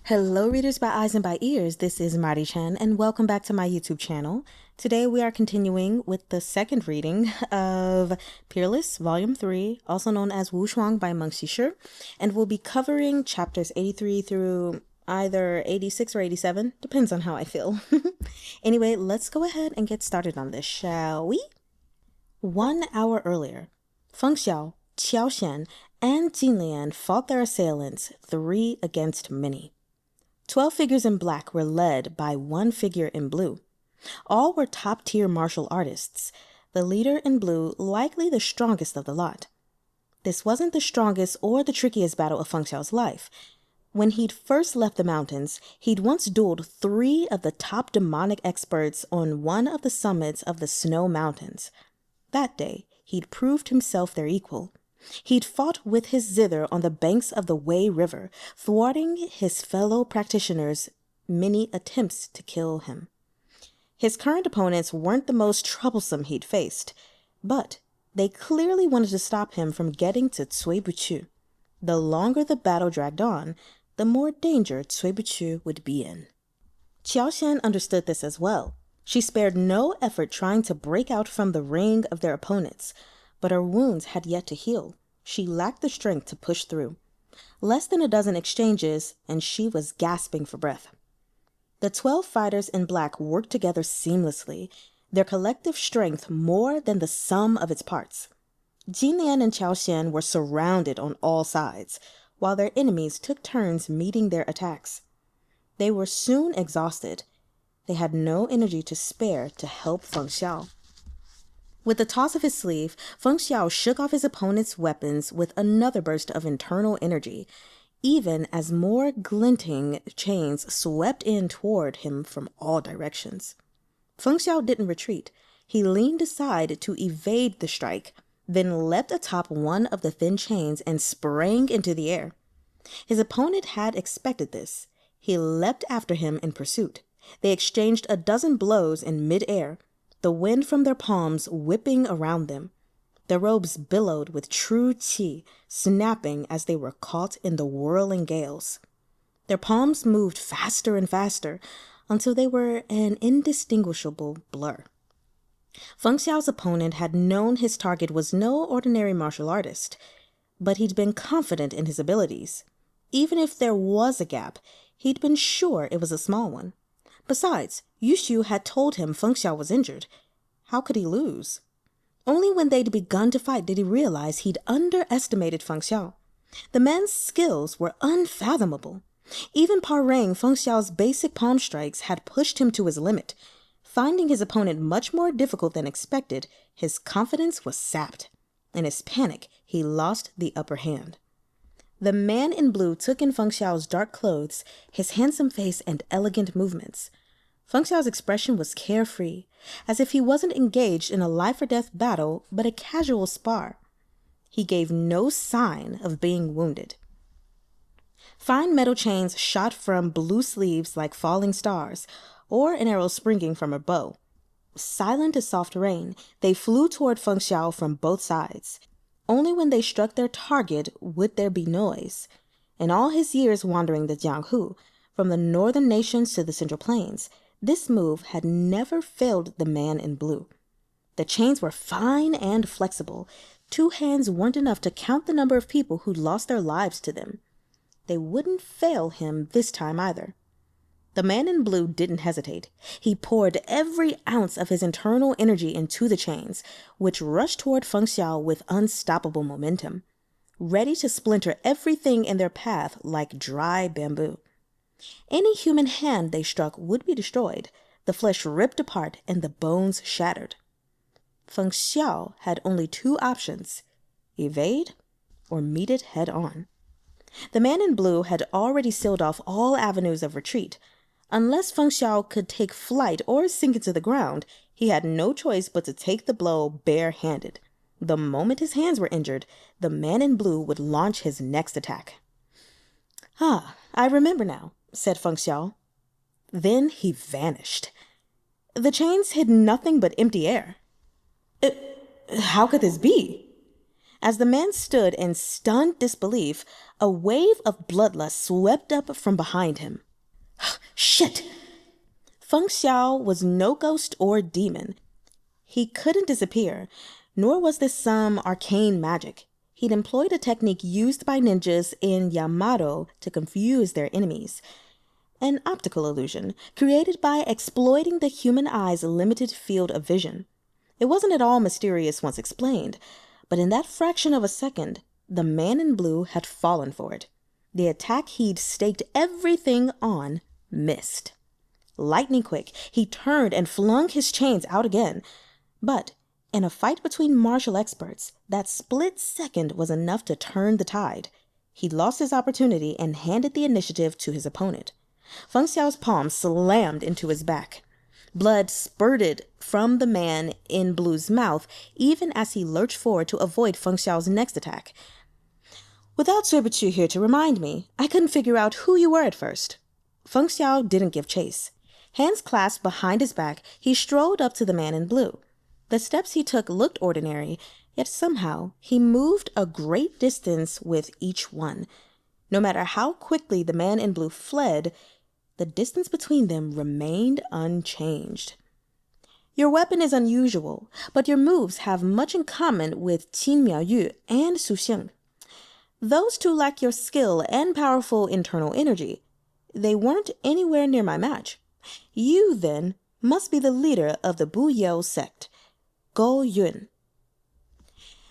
Hello, readers by eyes and by ears. This is Mari Chen, and welcome back to my YouTube channel. Today we are continuing with the second reading of Peerless, Volume 3, also known as Wu Shuang by Meng Xi Shi, and we'll be covering chapters 83 through either 86 or 87, depends on how I feel. Anyway, let's go ahead and get started on this, shall we? 1 hour earlier, Feng Xiao, Xiao Xian, and Jin Lian fought their assailants 3 against many. 12 figures in black were led by 1 figure in blue. All were top-tier martial artists, the leader in blue likely the strongest of the lot. This wasn't the strongest or the trickiest battle of Feng Xiao's life. When he'd first left the mountains, he'd once dueled 3 of the top demonic experts on one of the summits of the Snow Mountains. That day, he'd proved himself their equal. He'd fought with his zither on the banks of the Wei River, thwarting his fellow practitioners' many attempts to kill him. His current opponents weren't the most troublesome he'd faced, but they clearly wanted to stop him from getting to Cui Buqu. The longer the battle dragged on, the more danger Cui Buqu would be in. Xiao Xian understood this as well. She spared no effort trying to break out from the ring of their opponents, but her wounds had yet to heal. She lacked the strength to push through. Less than a dozen exchanges, and she was gasping for breath. The 12 fighters in black worked together seamlessly, their collective strength more than the sum of its parts. Jin Lian and Xiao Xian were surrounded on all sides, while their enemies took turns meeting their attacks. They were soon exhausted. They had no energy to spare to help Feng Xiao. With a toss of his sleeve, Feng Xiao shook off his opponent's weapons with another burst of internal energy, even as more glinting chains swept in toward him from all directions. Feng Xiao didn't retreat. He leaned aside to evade the strike, then leapt atop one of the thin chains and sprang into the air. His opponent had expected this. He leapt after him in pursuit. They exchanged a dozen blows in mid-air, the wind from their palms whipping around them. Their robes billowed with true qi, snapping as they were caught in the whirling gales. Their palms moved faster and faster until they were an indistinguishable blur. Feng Xiao's opponent had known his target was no ordinary martial artist, but he'd been confident in his abilities. Even if there was a gap, he'd been sure it was a small one. Besides, Wushi had told him Feng Xiao was injured. How could he lose? Only when they'd begun to fight did he realize he'd underestimated Feng Xiao. The man's skills were unfathomable. Even parrying Feng Xiao's basic palm strikes had pushed him to his limit. Finding his opponent much more difficult than expected, his confidence was sapped. In his panic, he lost the upper hand. The man in blue took in Feng Xiao's dark clothes, his handsome face and elegant movements. Feng Xiao's expression was carefree, as if he wasn't engaged in a life-or-death battle, but a casual spar. He gave no sign of being wounded. Fine metal chains shot from blue sleeves like falling stars, or an arrow springing from a bow. Silent as soft rain, they flew toward Feng Xiao from both sides. Only when they struck their target would there be noise. In all his years wandering the Jianghu, from the northern nations to the Central Plains, this move had never failed the man in blue. The chains were fine and flexible. 2 hands weren't enough to count the number of people who'd lost their lives to them. They wouldn't fail him this time either. The man in blue didn't hesitate. He poured every ounce of his internal energy into the chains, which rushed toward Feng Xiao with unstoppable momentum, ready to splinter everything in their path like dry bamboo. Any human hand they struck would be destroyed, the flesh ripped apart and the bones shattered. Feng Xiao had only 2 options: evade or meet it head on. The man in blue had already sealed off all avenues of retreat. Unless Feng Xiao could take flight or sink into the ground, he had no choice but to take the blow bare-handed. The moment his hands were injured, the man in blue would launch his next attack. "Ah, I remember now," said Feng Xiao. Then he vanished. The chains hid nothing but empty air. How could this be? As the man stood in stunned disbelief, A wave of bloodlust swept up from behind him. Shit! Feng Xiao was no ghost or demon. He couldn't disappear, nor was this some arcane magic. He'd employed a technique used by ninjas in Yamato to confuse their enemies. An optical illusion, created by exploiting the human eye's limited field of vision. It wasn't at all mysterious once explained, but in that fraction of a second, the man in blue had fallen for it. The attack he'd staked everything on missed. Lightning quick, he turned and flung his chains out again. But in a fight between martial experts, that split second was enough to turn the tide. He lost his opportunity and handed the initiative to his opponent. Feng Xiao's palm slammed into his back. Blood spurted from the man in blue's mouth even as he lurched forward to avoid Feng Xiao's next attack. Without Cui Buqu here to remind me, I couldn't figure out who you were at first. Feng Xiao didn't give chase. Hands clasped behind his back, he strode up to the man in blue. The steps he took looked ordinary, yet somehow he moved a great distance with each one. No matter how quickly the man in blue fled, the distance between them remained unchanged. Your weapon is unusual, but your moves have much in common with Qin Miaoyu and Su Xiang. Those two lack your skill and powerful internal energy. They weren't anywhere near my match. You, then, must be the leader of the Buyeo sect, Go Yun.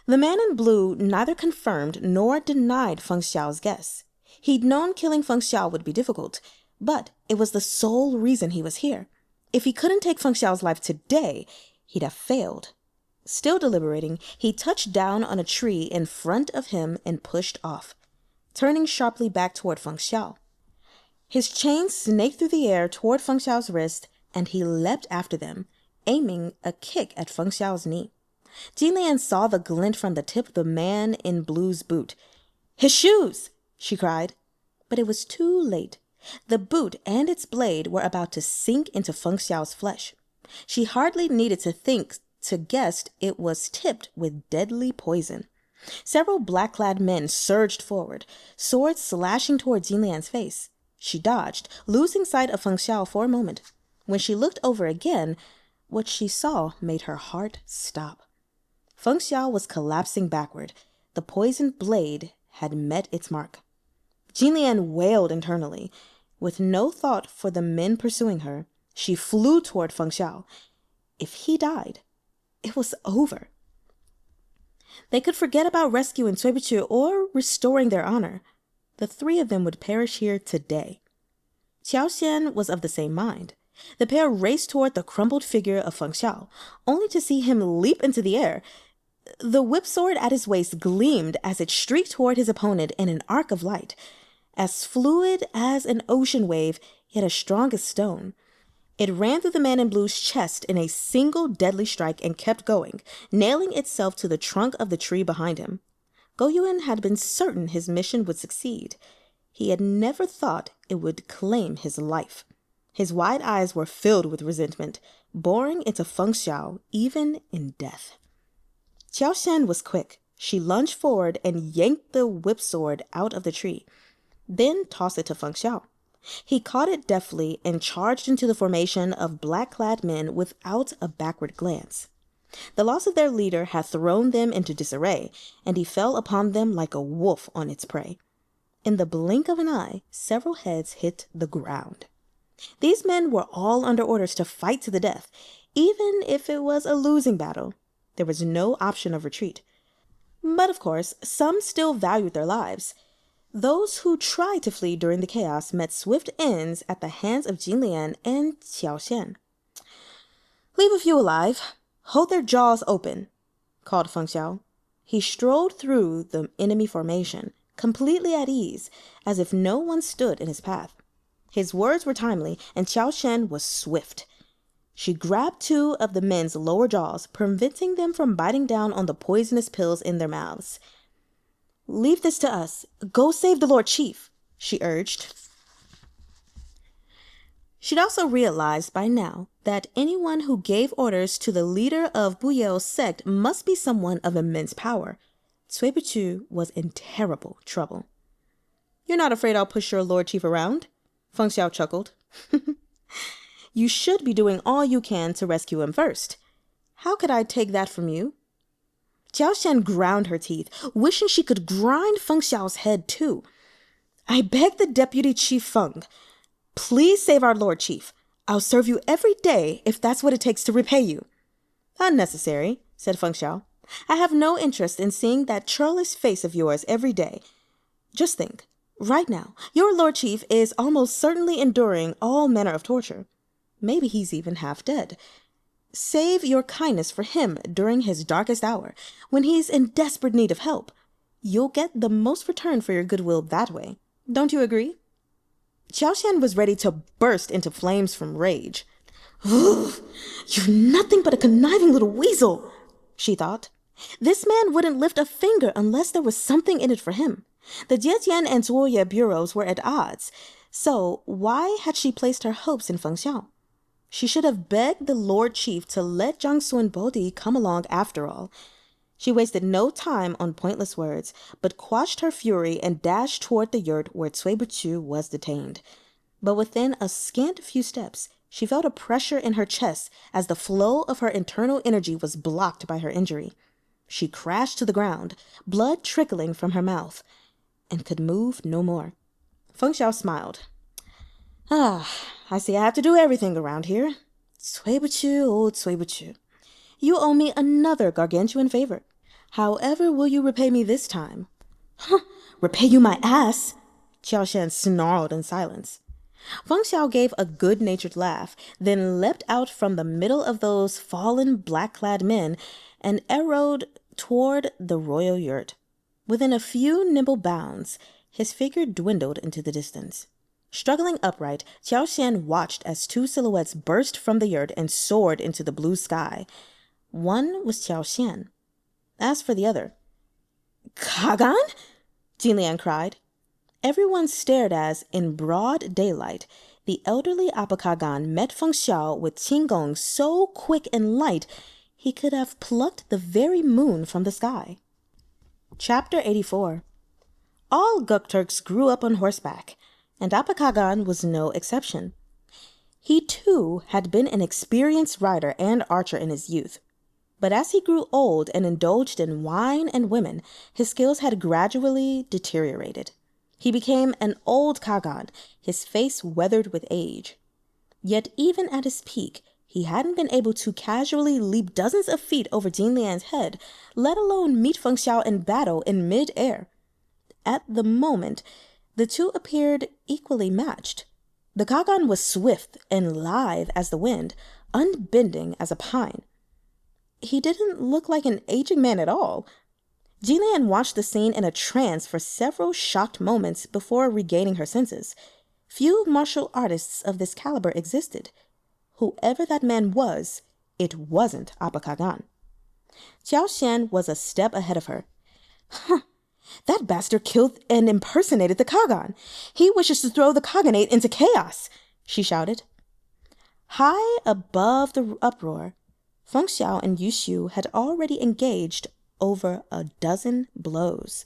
The man in blue neither confirmed nor denied Feng Xiao's guess. He'd known killing Feng Xiao would be difficult, but it was the sole reason he was here. If he couldn't take Feng Xiao's life today, he'd have failed. Still deliberating, he touched down on a tree in front of him and pushed off, turning sharply back toward Feng Xiao. His chains snaked through the air toward Feng Xiao's wrist, and he leapt after them, aiming a kick at Feng Xiao's knee. Jinlian saw the glint from the tip of the man in blue's boot. "His shoes!" she cried. But it was too late. The boot and its blade were about to sink into Feng Xiao's flesh. She hardly needed to think to guess it was tipped with deadly poison. Several black-clad men surged forward, swords slashing toward Jinlian's face. She dodged, losing sight of Feng Xiao for a moment. When she looked over again, what she saw made her heart stop. Feng Xiao was collapsing backward. The poisoned blade had met its mark. Jinlian wailed internally. With no thought for the men pursuing her, she flew toward Feng Xiao. If he died, it was over. They could forget about rescuing Cui Buqu or restoring their honor. The three of them would perish here today. Xiao Xian was of the same mind. The pair raced toward the crumpled figure of Feng Xiao, only to see him leap into the air. The whip sword at his waist gleamed as it streaked toward his opponent in an arc of light, as fluid as an ocean wave, yet as strong as stone. It ran through the man in blue's chest in a single deadly strike and kept going, nailing itself to the trunk of the tree behind him. Go Yuan had been certain his mission would succeed. He had never thought it would claim his life. His wide eyes were filled with resentment, boring into Feng Xiao even in death. Xiao Xian was quick. She lunged forward and yanked the whip sword out of the tree, then tossed it to Feng Xiao. He caught it deftly and charged into the formation of black-clad men without a backward glance. The loss of their leader had thrown them into disarray, and he fell upon them like a wolf on its prey. In the blink of an eye, several heads hit the ground. These men were all under orders to fight to the death, even if it was a losing battle. There was no option of retreat. But of course, some still valued their lives. Those who tried to flee during the chaos met swift ends at the hands of Jinlian and Xiao Xian. "Leave a few alive. Hold their jaws open," called Feng Xiao. He strode through the enemy formation, completely at ease, as if no one stood in his path. His words were timely, and Xiao Xian was swift. She grabbed two of the men's lower jaws, preventing them from biting down on the poisonous pills in their mouths. "Leave this to us. Go save the Lord Chief," she urged. She'd also realized by now that anyone who gave orders to the leader of Buyeo's sect must be someone of immense power. Cui Buqu was in terrible trouble. You're not afraid I'll push your Lord Chief around? Feng Xiao chuckled. You should be doing all you can to rescue him first. How could I take that from you? Xiao Xian ground her teeth, wishing she could grind Feng Xiao's head too. I beg the Deputy Chief Feng, please save our Lord Chief. I'll serve you every day if that's what it takes to repay you. Unnecessary, said Feng Xiao. I have no interest in seeing that churlish face of yours every day. Just think, right now, your Lord Chief is almost certainly enduring all manner of torture. Maybe he's even half dead. Save your kindness for him during his darkest hour, when he's in desperate need of help. You'll get the most return for your goodwill that way. Don't you agree? Xiao Xian was ready to burst into flames from rage. Ugh, you're nothing but a conniving little weasel, she thought. This man wouldn't lift a finger unless there was something in it for him. The Jietian and Zuoye bureaus were at odds, so why had she placed her hopes in Feng Xiao? She should have begged the Lord Chief to let Jiang Sun Bodhi come along after all. She wasted no time on pointless words, but quashed her fury and dashed toward the yurt where Cui Buqu was detained. But within a scant few steps, she felt a pressure in her chest as the flow of her internal energy was blocked by her injury. She crashed to the ground, blood trickling from her mouth, and could move no more. Feng Xiao smiled. I see I have to do everything around here. Cui Buqu, old Cui Buqu. You owe me another gargantuan favor. However will you repay me this time? Repay you my ass? Xiao Xian snarled in silence. Feng Xiao gave a good-natured laugh, then leapt out from the middle of those fallen black-clad men and arrowed toward the royal yurt. Within a few nimble bounds, his figure dwindled into the distance. Struggling upright, Xiao Xian watched as two silhouettes burst from the yurt and soared into the blue sky. One was Xiao Xian. As for the other, Kagan? Jinlian cried. Everyone stared as, in broad daylight, the elderly Apakagan met Feng Xiao with qinggong so quick and light he could have plucked the very moon from the sky. Chapter 84. All Gukturks grew up on horseback, and Apakagan was no exception. He too had been an experienced rider and archer in his youth. But as he grew old and indulged in wine and women, his skills had gradually deteriorated. He became an old Kagan, his face weathered with age. Yet even at his peak, he hadn't been able to casually leap dozens of feet over Jinlian's head, let alone meet Feng Xiao in battle in mid-air. At the moment, the two appeared equally matched. The Kagan was swift and lithe as the wind, unbending as a pine. He didn't look like an aging man at all. Jinlian watched the scene in a trance for several shocked moments before regaining her senses. Few martial artists of this caliber existed. Whoever that man was, it wasn't Apakagan. Xiao Xian was a step ahead of her. That bastard killed and impersonated the Kagan. He wishes to throw the Kaganate into chaos, she shouted. High above the uproar, Feng Xiao and Wushi had already engaged over a dozen blows.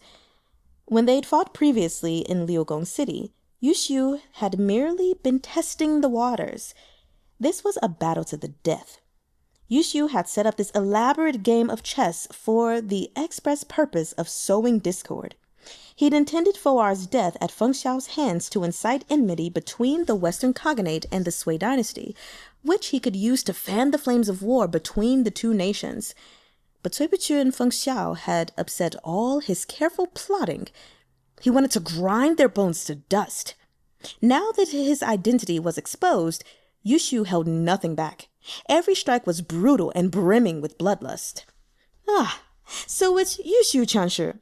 When they'd fought previously in Liugong City, Wushi had merely been testing the waters. This was a battle to the death. Wushi had set up this elaborate game of chess for the express purpose of sowing discord. He'd intended Foar's death at Feng Xiao's hands to incite enmity between the Western Khaganate and the Sui dynasty, which he could use to fan the flames of war between the two nations. But Cui Buqu and Feng Xiao had upset all his careful plotting. He wanted to grind their bones to dust. Now that his identity was exposed, Wushi held nothing back. Every strike was brutal and brimming with bloodlust. So it's Wushi Chanshu.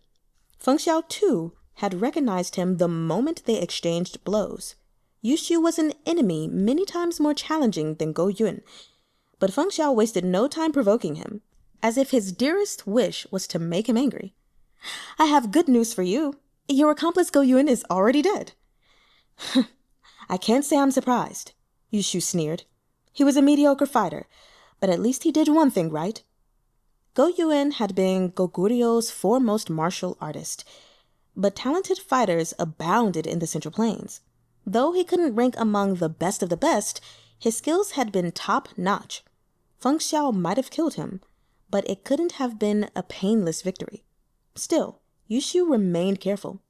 Feng Xiao, too, had recognized him the moment they exchanged blows. Wushi was an enemy many times more challenging than Go Yun, but Feng Xiao wasted no time provoking him, as if his dearest wish was to make him angry. I have good news for you. Your accomplice Go Yun is already dead. I can't say I'm surprised, Wushi sneered. He was a mediocre fighter, but at least he did one thing right. Go Yun had been Goguryu's foremost martial artist. but talented fighters abounded in the Central Plains. Though he couldn't rank among the best of the best, his skills had been top-notch. Feng Xiao might have killed him, but it couldn't have been a painless victory. Still, Yushu remained careful.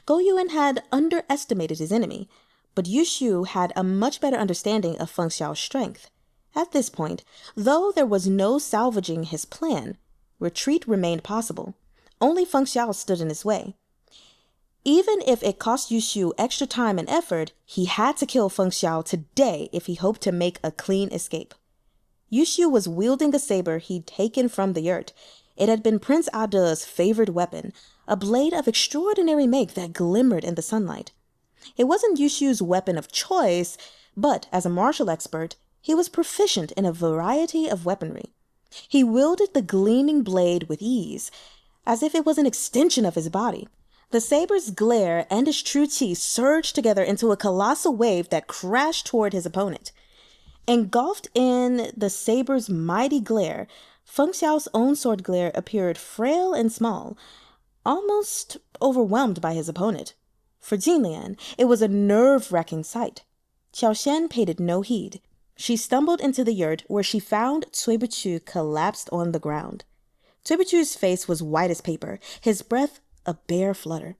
Go Yuan had underestimated his enemy, but Yushu had a much better understanding of Feng Xiao's strength. At this point, though there was no salvaging his plan, retreat remained possible. Only Feng Xiao stood in his way. Even if it cost Yushu extra time and effort, he had to kill Feng Xiao today if he hoped to make a clean escape. Yushu was wielding the saber he'd taken from the yurt. It had been Prince Ada's favored weapon, a blade of extraordinary make that glimmered in the sunlight. It wasn't Yushu's weapon of choice, but as a martial expert, he was proficient in a variety of weaponry. He wielded the gleaming blade with ease, as if it was an extension of his body. The saber's glare and his true qi surged together into a colossal wave that crashed toward his opponent. Engulfed in the saber's mighty glare, Feng Xiao's own sword glare appeared frail and small, almost overwhelmed by his opponent. For Jinlian, it was a nerve-wracking sight. Xiao Shen paid it no heed. She stumbled into the yurt where she found Cui Buqu collapsed on the ground. Cui Buqu's face was white as paper, his breath a bare flutter.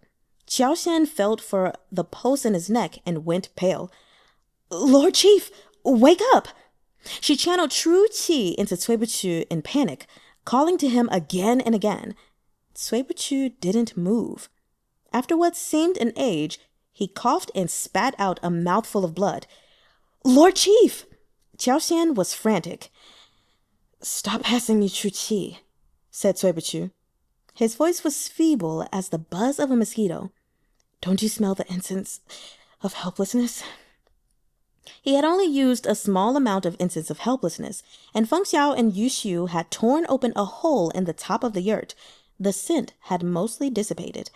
Xiao Shen felt for the pulse in his neck and went pale. "Lord Chief, wake up!" She channeled true qi into Cui Buqu in panic, calling to him again and again. Cui Buqu didn't move. After what seemed an age, he coughed and spat out a mouthful of blood. "Lord Chief!" Xiao Shen was frantic. "Stop passing me true qi," said Cui Buqu. His voice was feeble as the buzz of a mosquito. "Don't you smell the incense of helplessness?" He had only used a small amount of incense of helplessness, and Feng Xiao and Yushu had torn open a hole in the top of the yurt. The scent had mostly dissipated.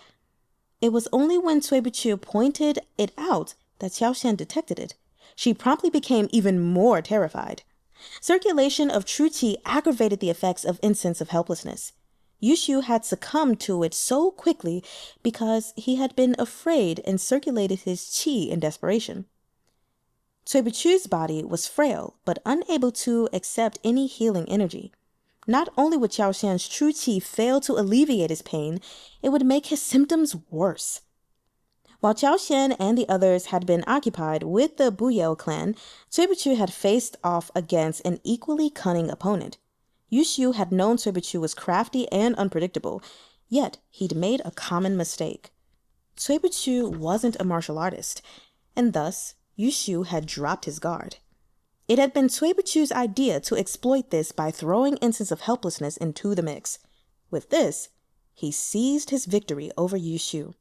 It was only when Cui Buqu pointed it out that Xiao Shen detected it. She promptly became even more terrified. Circulation of true qi aggravated the effects of incense of helplessness. Yushu had succumbed to it so quickly because he had been afraid and circulated his qi in desperation. Cui Buqu's body was frail but unable to accept any healing energy. Not only would Xiao Shan's true qi fail to alleviate his pain, it would make his symptoms worse. While Xiao Shan and the others had been occupied with the Buyeo clan, Cui Buqu had faced off against an equally cunning opponent. Yushu had known Cui Buqu was crafty and unpredictable, yet he'd made a common mistake. Cui Buqu wasn't a martial artist, and thus Yushu had dropped his guard. It had been Cui Buqu's idea to exploit this by throwing incense of helplessness into the mix. With this, he seized his victory over Yushu.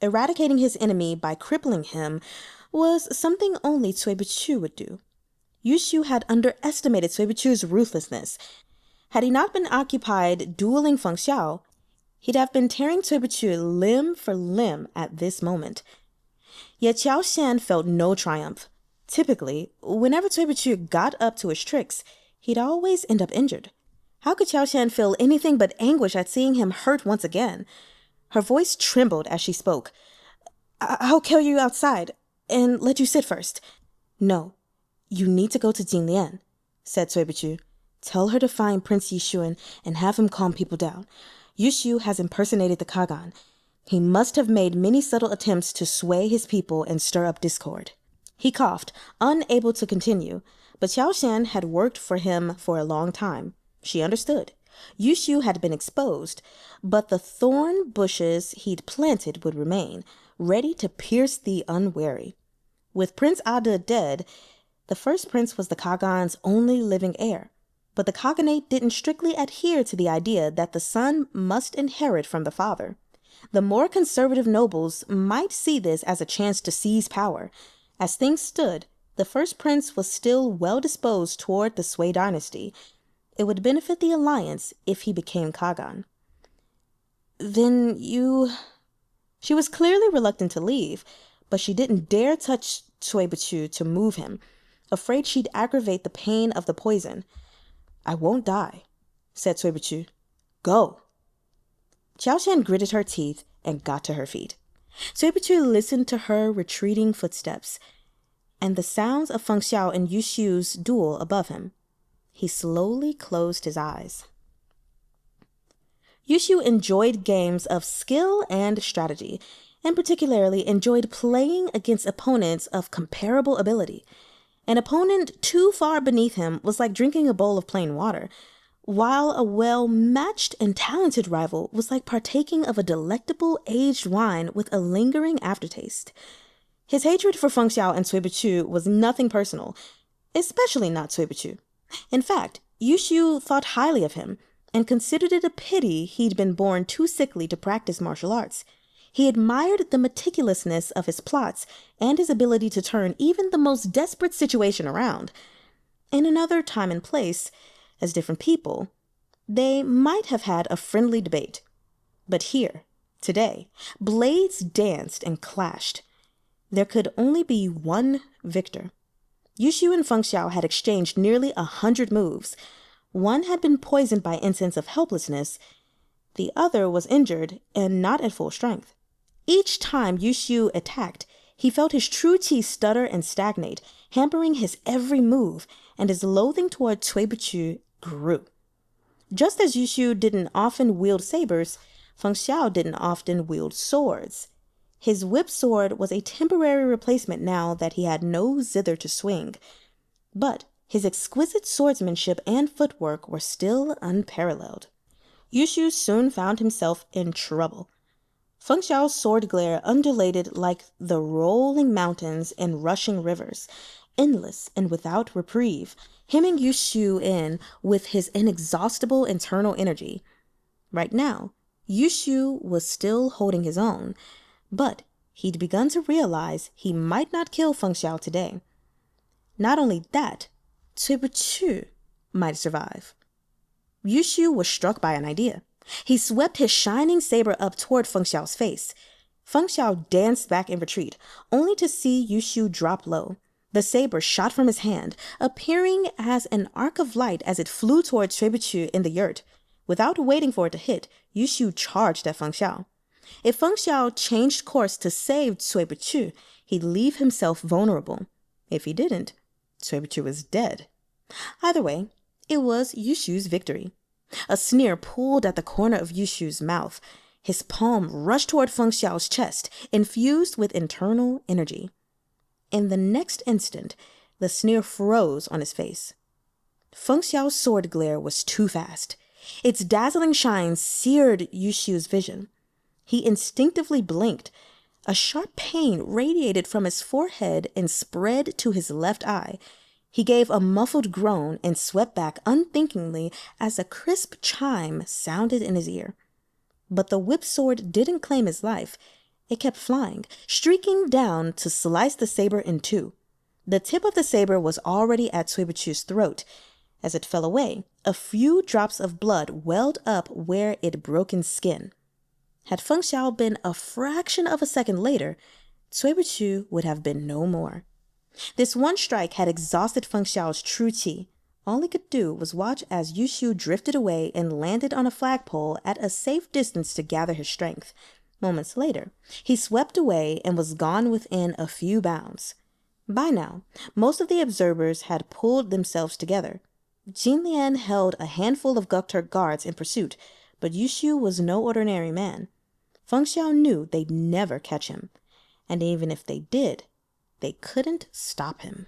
Eradicating his enemy by crippling him was something only Cui Buqu would do. Yushu had underestimated Cui Buqu's ruthlessness. Had he not been occupied dueling Feng Xiao, he'd have been tearing Cui Buqu limb for limb at this moment. Yet Xiao Shan felt no triumph. Typically, whenever Cui Buqu got up to his tricks, he'd always end up injured. How could Xiao Shan feel anything but anguish at seeing him hurt once again? Her voice trembled as she spoke. "I'll kill you outside and let you sit first." "No, you need to go to Jinlian," said Cui Buqu. "Tell her to find Prince Yishuan and have him calm people down. Yushu has impersonated the Kagan. He must have made many subtle attempts to sway his people and stir up discord." He coughed, unable to continue, but Xiao Shan had worked for him for a long time. She understood. Yushu had been exposed, but the thorn bushes he'd planted would remain, ready to pierce the unwary. With Prince Ada dead, the first prince was the Kagan's only living heir. But the Khaganate didn't strictly adhere to the idea that the son must inherit from the father. The more conservative nobles might see this as a chance to seize power. As things stood, the first prince was still well disposed toward the Sui dynasty. It would benefit the alliance if he became Kagan. "Then you—" She was clearly reluctant to leave, but she didn't dare touch Cui Buqu to move him, afraid she'd aggravate the pain of the poison. "I won't die," said Cui Buqu. "Go." Xiao Shan gritted her teeth and got to her feet. Cui Buqu listened to her retreating footsteps and the sounds of Feng Xiao and Yushu's duel above him. He slowly closed his eyes. Yushu enjoyed games of skill and strategy, and particularly enjoyed playing against opponents of comparable ability. An opponent too far beneath him was like drinking a bowl of plain water, while a well-matched and talented rival was like partaking of a delectable aged wine with a lingering aftertaste. His hatred for Feng Xiao and Cui Buqu was nothing personal, especially not Cui Buqu. In fact, Yushu thought highly of him and considered it a pity he'd been born too sickly to practice martial arts. He admired the meticulousness of his plots and his ability to turn even the most desperate situation around. In another time and place, as different people, they might have had a friendly debate. But here, today, blades danced and clashed. There could only be one victor. Yushu and Feng Xiao had exchanged nearly 100 moves. One had been poisoned by incense of helplessness. The other was injured and not at full strength. Each time Yushu attacked, he felt his true chi stutter and stagnate, hampering his every move, and his loathing toward Cui Buqu grew. Just as Yushu didn't often wield sabers, Feng Xiao didn't often wield swords. His whip sword was a temporary replacement now that he had no zither to swing. But his exquisite swordsmanship and footwork were still unparalleled. Yushu soon found himself in trouble. Feng Xiao's sword glare undulated like the rolling mountains and rushing rivers, endless and without reprieve, hemming Yushu in with his inexhaustible internal energy. Right now, Yushu was still holding his own, but he'd begun to realize he might not kill Feng Xiao today. Not only that, Cui Buqu might survive. Yushu was struck by an idea. He swept his shining saber up toward Feng Xiao's face. Feng Xiao danced back in retreat, only to see Yushu drop low. The saber shot from his hand, appearing as an arc of light as it flew toward Cui Buqu in the yurt. Without waiting for it to hit, Yushu charged at Feng Xiao. If Feng Xiao changed course to save Cui Buqu, he'd leave himself vulnerable. If he didn't, Cui Buqu was dead. Either way, it was Yushu's victory. A sneer pulled at the corner of Yushu's mouth. His palm rushed toward Feng Xiao's chest, infused with internal energy. In the next instant, the sneer froze on his face. Feng Xiao's sword glare was too fast. Its dazzling shine seared Yushu's vision. He instinctively blinked. A sharp pain radiated from his forehead and spread to his left eye. He gave a muffled groan and swept back unthinkingly as a crisp chime sounded in his ear. But the whip sword didn't claim his life. It kept flying, streaking down to slice the saber in two. The tip of the saber was already at Cui Buqu's throat. As it fell away, a few drops of blood welled up where it broken skin. Had Feng Xiao been a fraction of a second later, Cui Buqu would have been no more. This one strike had exhausted Feng Xiao's true chi. All he could do was watch as Yushu drifted away and landed on a flagpole at a safe distance to gather his strength. Moments later, he swept away and was gone within a few bounds. By now, most of the observers had pulled themselves together. Jin Lian held a handful of Gukturk guards in pursuit, but Yushu was no ordinary man. Feng Xiao knew they'd never catch him, and even if they did, they couldn't stop him.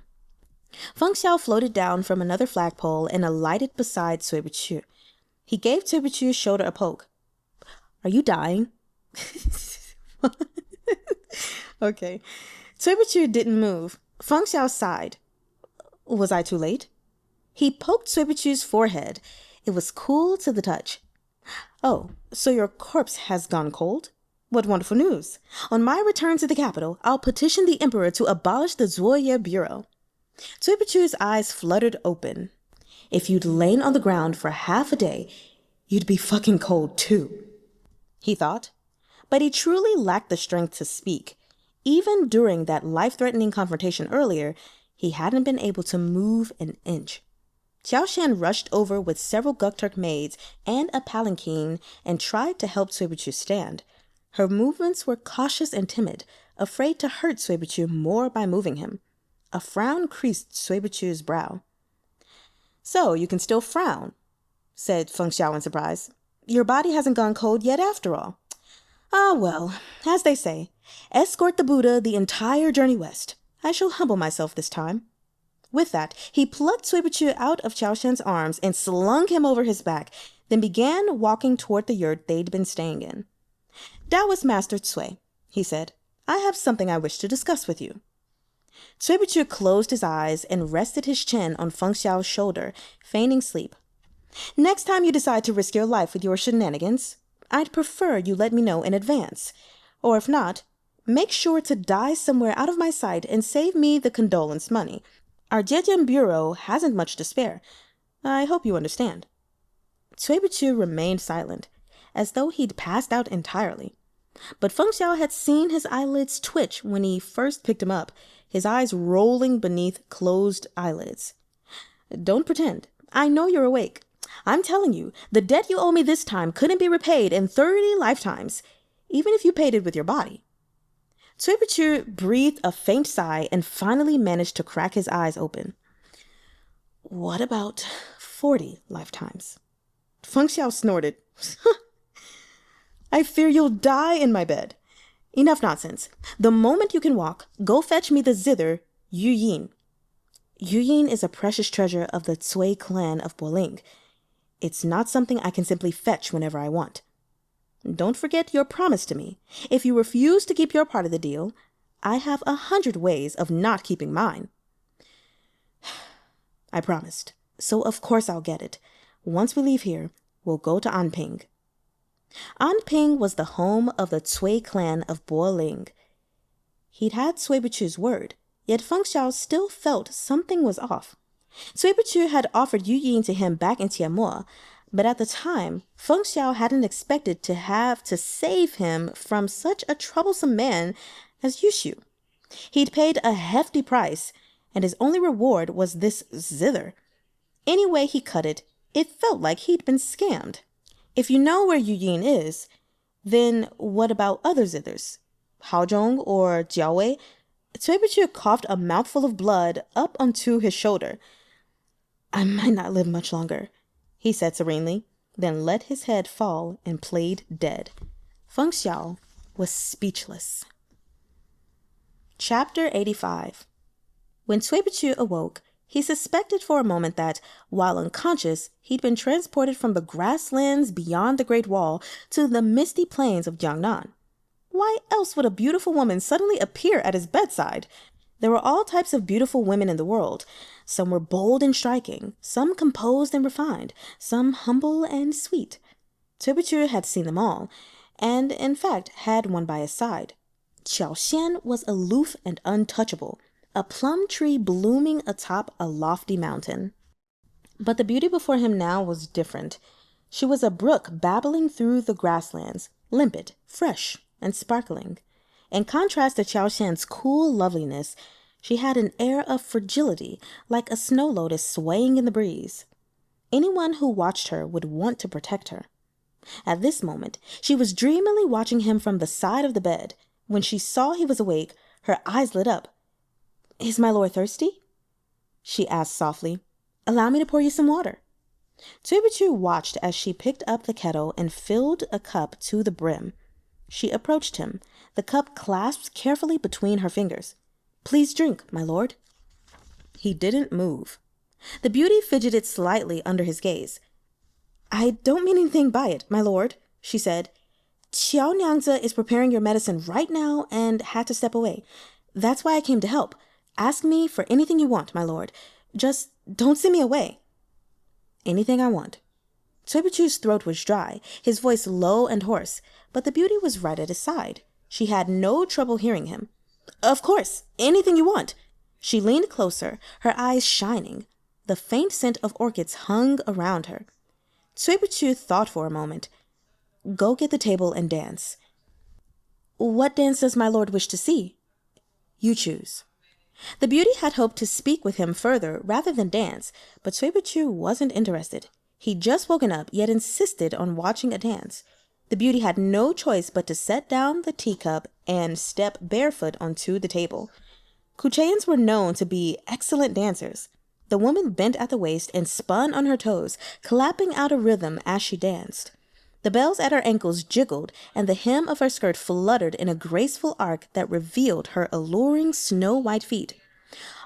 Feng Xiao floated down from another flagpole and alighted beside Cui Buqu. He gave Cui Buqu's shoulder a poke. "Are you dying?" Okay. Cui Buqu didn't move. Feng Xiao sighed. "Was I too late?" He poked Cui Buqu's forehead. It was cool to the touch. "Oh, so your corpse has gone cold? What wonderful news. On my return to the capital, I'll petition the emperor to abolish the Zuoye Bureau." Cui Buqu's eyes fluttered open. "If you'd lain on the ground for half a day, you'd be fucking cold too," he thought. But he truly lacked the strength to speak. Even during that life-threatening confrontation earlier, he hadn't been able to move an inch. Xiao Shan rushed over with several Gukturk maids and a palanquin and tried to help Cui Buqu stand. Her movements were cautious and timid, afraid to hurt Cui Buqu more by moving him. A frown creased Cui Buqu's brow. "So, you can still frown," said Feng Xiao in surprise. "Your body hasn't gone cold yet after all. Ah, well, as they say, escort the Buddha the entire journey west. I shall humble myself this time." With that, he plucked Cui Buqu out of Xiao Shan's arms and slung him over his back, then began walking toward the yurt they'd been staying in. "Taoist Master Cui," he said, "I have something I wish to discuss with you." Cui Buqu closed his eyes and rested his chin on Feng Xiao's shoulder, feigning sleep. "Next time you decide to risk your life with your shenanigans, I'd prefer you let me know in advance. Or if not, make sure to die somewhere out of my sight and save me the condolence money. Our Jiejin Bureau hasn't much to spare. I hope you understand." Cui Buqu remained silent, as though he'd passed out entirely. But Feng Xiao had seen his eyelids twitch when he first picked him up, his eyes rolling beneath closed eyelids. "Don't pretend. I know you're awake. I'm telling you, the debt you owe me this time couldn't be repaid in 30 lifetimes, even if you paid it with your body." Cui Buqu breathed a faint sigh and finally managed to crack his eyes open. "What about 40 lifetimes? Feng Xiao snorted. "I fear you'll die in my bed. Enough nonsense. The moment you can walk, go fetch me the zither, Yu Yin. Yu Yin is a precious treasure of the Cui clan of Boling. It's not something I can simply fetch whenever I want. Don't forget your promise to me. If you refuse to keep your part of the deal, I have 100 ways of not keeping mine." I promised, so of course I'll get it. Once we leave here, we'll go to Anping. Anping was the home of the Cui clan of Boling. He'd had Cui Buqu's word, yet Feng Xiao still felt something was off. Cui Buqu had offered Yu Yin to him back in Tiamoa, but at the time, Feng Xiao hadn't expected to have to save him from such a troublesome man as Yushu. He'd paid a hefty price, and his only reward was this zither. Any way he cut it, it felt like he'd been scammed. If you know where Yu Yin is, then what about other zithers? Haozhong or Jiaowei? Cui Buqu coughed a mouthful of blood up onto his shoulder. "I might not live much longer," he said serenely, then let his head fall and played dead. Feng Xiao was speechless. Chapter 85. When Cui Buqu awoke, he suspected for a moment that, while unconscious, he'd been transported from the grasslands beyond the Great Wall to the misty plains of Jiangnan. Why else would a beautiful woman suddenly appear at his bedside? There were all types of beautiful women in the world. Some were bold and striking, some composed and refined, some humble and sweet. Cui Buqu had seen them all, and in fact had one by his side. Xiao Xian was aloof and untouchable, a plum tree blooming atop a lofty mountain. But the beauty before him now was different. She was a brook babbling through the grasslands, limpid, fresh, and sparkling. In contrast to Xiao Xian's cool loveliness, she had an air of fragility, like a snow lotus swaying in the breeze. Anyone who watched her would want to protect her. At this moment, she was dreamily watching him from the side of the bed. When she saw he was awake, her eyes lit up. "Is my lord thirsty?" she asked softly. "Allow me to pour you some water." Cui Buqu watched as she picked up the kettle and filled a cup to the brim. She approached him, the cup clasped carefully between her fingers. "Please drink, my lord." He didn't move. The beauty fidgeted slightly under his gaze. "I don't mean anything by it, my lord," she said. "Qiao Nyangzi is preparing your medicine right now and had to step away. That's why I came to help. Ask me for anything you want, my lord. Just don't send me away." "Anything I want." Cui Buqu's throat was dry, his voice low and hoarse, but the beauty was right at his side. She had no trouble hearing him. "Of course, anything you want." She leaned closer, her eyes shining. The faint scent of orchids hung around her. Cui Buqu thought for a moment. "Go get the table and dance." "What dance does my lord wish to see?" "You choose." The beauty had hoped to speak with him further rather than dance, but Cui Buqu wasn't interested. He'd just woken up, yet insisted on watching a dance. The beauty had no choice but to set down the teacup and step barefoot onto the table. Kucheyans were known to be excellent dancers. The woman bent at the waist and spun on her toes, clapping out a rhythm as she danced. The bells at her ankles jiggled, and the hem of her skirt fluttered in a graceful arc that revealed her alluring snow-white feet.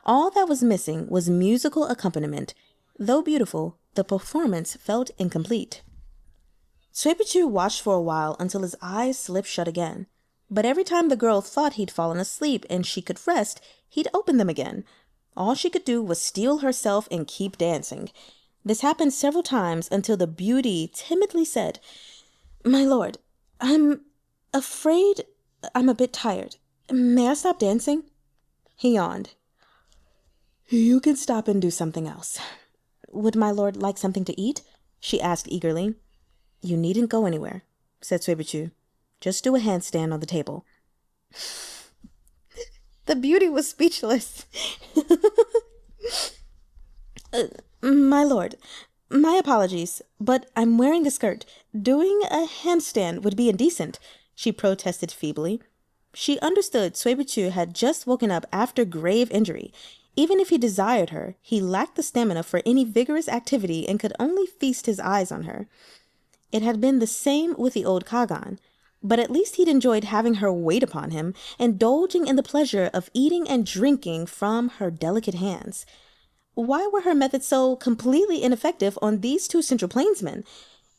All that was missing was musical accompaniment. Though beautiful, the performance felt incomplete. Cui Buqu watched for a while until his eyes slipped shut again. But every time the girl thought he'd fallen asleep and she could rest, he'd open them again. All she could do was steel herself and keep dancing. This happened several times until the beauty timidly said, "My lord, I'm afraid I'm a bit tired. May I stop dancing?" He yawned. "You can stop and do something else." "Would my lord like something to eat?" she asked eagerly. "You needn't go anywhere," said Cui Buqu. "Just do a handstand on the table." The beauty was speechless. My lord, my apologies, but I'm wearing a skirt. Doing a handstand would be indecent," she protested feebly. She understood Cui Buqu had just woken up after grave injury. Even if he desired her, he lacked the stamina for any vigorous activity and could only feast his eyes on her. It had been the same with the old Kagan, but at least he'd enjoyed having her wait upon him, indulging in the pleasure of eating and drinking from her delicate hands. Why were her methods so completely ineffective on these two Central Plainsmen?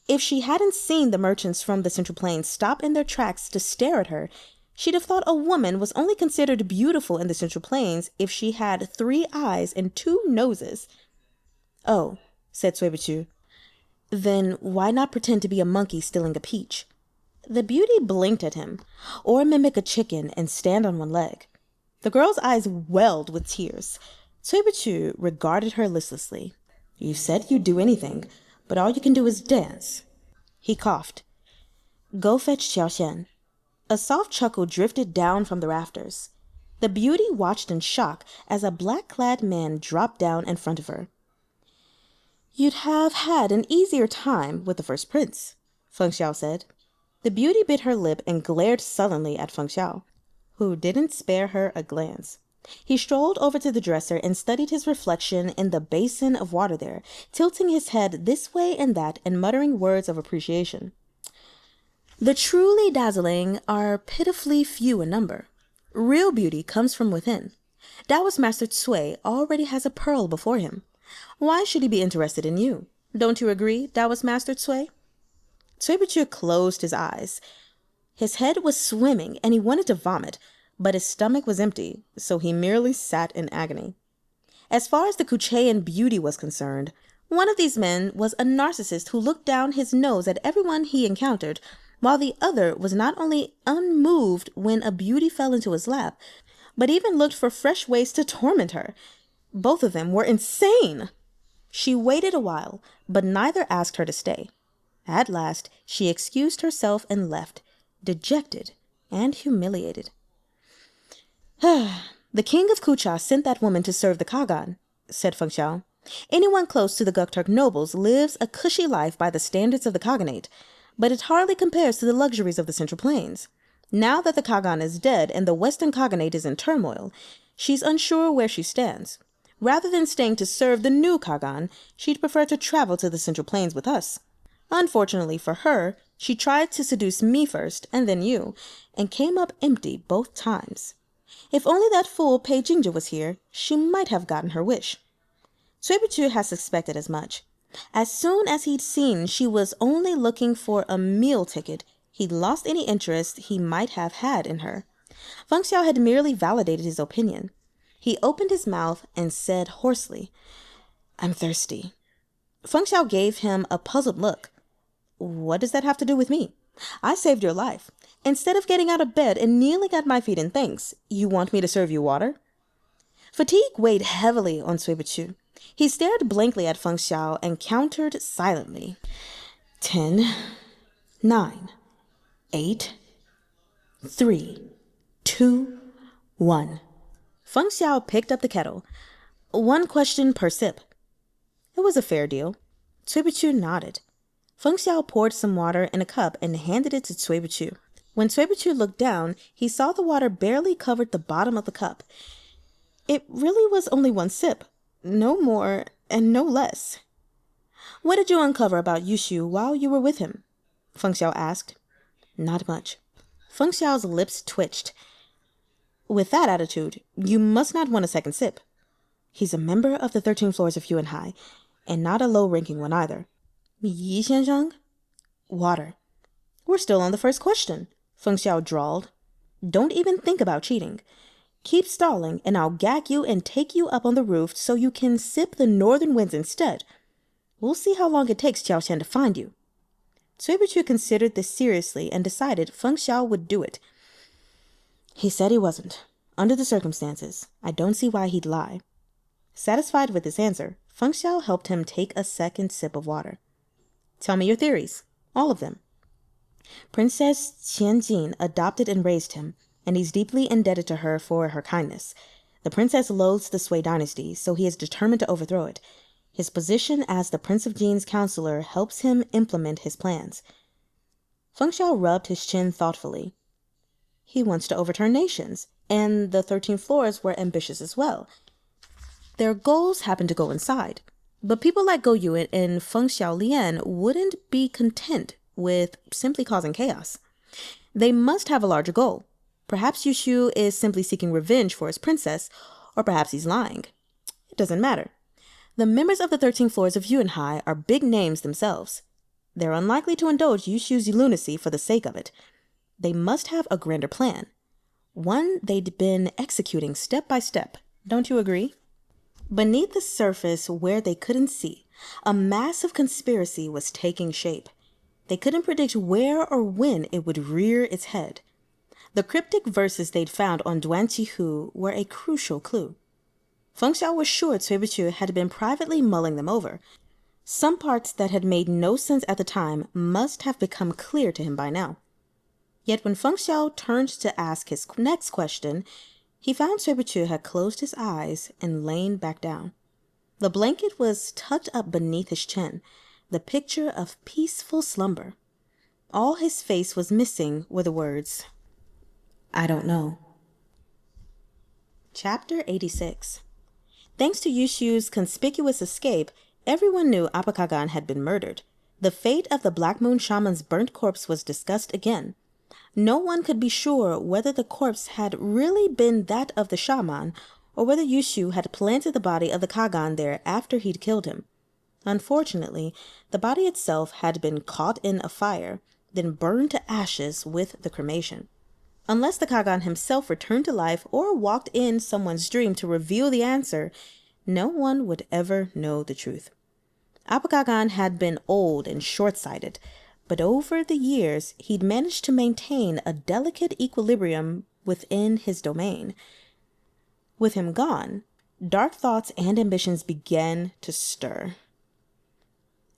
If she hadn't seen the merchants from the Central Plains stop in their tracks to stare at her, she'd have thought a woman was only considered beautiful in the Central Plains if she had 3 eyes and 2 noses. "Oh," said Cui Buqu. "Then why not pretend to be a monkey stealing a peach?" The beauty blinked at him. "Or mimic a chicken and stand on one leg." The girl's eyes welled with tears. Cui Buqu regarded her listlessly. "You said you'd do anything, but all you can do is dance." He coughed. "Go fetch Xiao." A soft chuckle drifted down from the rafters. The beauty watched in shock as a black-clad man dropped down in front of her. "You'd have had an easier time with the first prince," Feng Xiao said. The beauty bit her lip and glared sullenly at Feng Xiao, who didn't spare her a glance. He strolled over to the dresser and studied his reflection in the basin of water there, tilting his head this way and that and muttering words of appreciation. The truly dazzling are pitifully few in number. Real beauty comes from within. Taoist Master Cui already has a pearl before him. Why should he be interested in you? Don't you agree, Taoist Master Cui? Cui Buqu closed his eyes. His head was swimming and he wanted to vomit, but his stomach was empty, so he merely sat in agony. As far as the Kucheyan beauty was concerned, one of these men was a narcissist who looked down his nose at everyone he encountered, while the other was not only unmoved when a beauty fell into his lap, but even looked for fresh ways to torment her. Both of them were insane. She waited a while, but neither asked her to stay. At last, she excused herself and left, dejected and humiliated. "The king of Kucha sent that woman to serve the Kagan," said Feng Xiao. "Anyone close to the Gokturk nobles lives a cushy life by the standards of the Khaganate, but it hardly compares to the luxuries of the Central Plains. Now that the Kagan is dead and the Western Khaganate is in turmoil, she's unsure where she stands. Rather than staying to serve the new Kagan, she'd prefer to travel to the Central Plains with us. Unfortunately for her, she tried to seduce me first and then you, and came up empty both times. If only that fool Pei Jinja was here, she might have gotten her wish." Cui Buqu had suspected as much. As soon as he'd seen she was only looking for a meal ticket, he'd lost any interest he might have had in her. Feng Xiao had merely validated his opinion. He opened his mouth and said hoarsely, "I'm thirsty." Feng Xiao gave him a puzzled look. "What does that have to do with me? I saved your life. Instead of getting out of bed and kneeling at my feet in thanks, you want me to serve you water?" Fatigue weighed heavily on Cui Buqu. He stared blankly at Feng Xiao and countered silently. 10, 9, 8, 3, 2, 1. Feng Xiao picked up the kettle. 1 question per sip. It was a fair deal. Cui Buqu nodded. Feng Xiao poured some water in a cup and handed it to Cui Buqu. When Cui Buqu looked down, he saw the water barely covered the bottom of the cup. It really was only one sip, no more and no less. "What did you uncover about Yushu while you were with him?" Feng Xiao asked. "Not much." Feng Xiao's lips twitched. "With that attitude, you must not want a second sip. He's a member of the 13 floors of Yuanhai, and not a low-ranking one either." "Yi Xianzhang?" "Water." "We're still on the first question," Feng Xiao drawled. "Don't even think about cheating. Keep stalling, and I'll gag you and take you up on the roof so you can sip the northern winds instead. We'll see how long it takes Xiao Xian to find you." Cui Buqu considered this seriously and decided Feng Xiao would do it. "He said he wasn't. Under the circumstances, I don't see why he'd lie." Satisfied with his answer, Feng Xiao helped him take a second sip of water. "Tell me your theories. All of them." "Princess Qianjin adopted and raised him, and he's deeply indebted to her for her kindness. The princess loathes the Sui dynasty, so he is determined to overthrow it. His position as the Prince of Jin's counselor helps him implement his plans." Feng Xiao rubbed his chin thoughtfully. "He wants to overturn nations, and the 13 floors were ambitious as well. Their goals happen to coincide. But people like Go Yuan and Feng Xiaolian wouldn't be content with simply causing chaos. They must have a larger goal. Perhaps Yushu is simply seeking revenge for his princess, or perhaps he's lying. It doesn't matter. The members of the 13 floors of Yuanhai are big names themselves. They're unlikely to indulge Yushu's lunacy for the sake of it. They must have a grander plan. One they'd been executing step by step. Don't you agree?" Beneath the surface, where they couldn't see, a massive conspiracy was taking shape. They couldn't predict where or when it would rear its head. The cryptic verses they'd found on Duan Qihu were a crucial clue. Feng Xiao was sure Cui Buqu had been privately mulling them over. Some parts that had made no sense at the time must have become clear to him by now. Yet when Feng Xiao turned to ask his next question, he found Cui Buqu had closed his eyes and lain back down. The blanket was tucked up beneath his chin, the picture of peaceful slumber. All his face was missing were the words, "I don't know." Chapter 86. Thanks to Yushu's conspicuous escape, everyone knew Appa Kagan had been murdered. The fate of the Black Moon Shaman's burnt corpse was discussed again. No one could be sure whether the corpse had really been that of the shaman, or whether Yushu had planted the body of the Kagan there after he'd killed him. Unfortunately, the body itself had been caught in a fire, then burned to ashes with the cremation. Unless the Kagan himself returned to life or walked in someone's dream to reveal the answer, no one would ever know the truth. Appa Kagan had been old and short-sighted, but over the years he'd managed to maintain a delicate equilibrium within his domain. With him gone, dark thoughts and ambitions began to stir.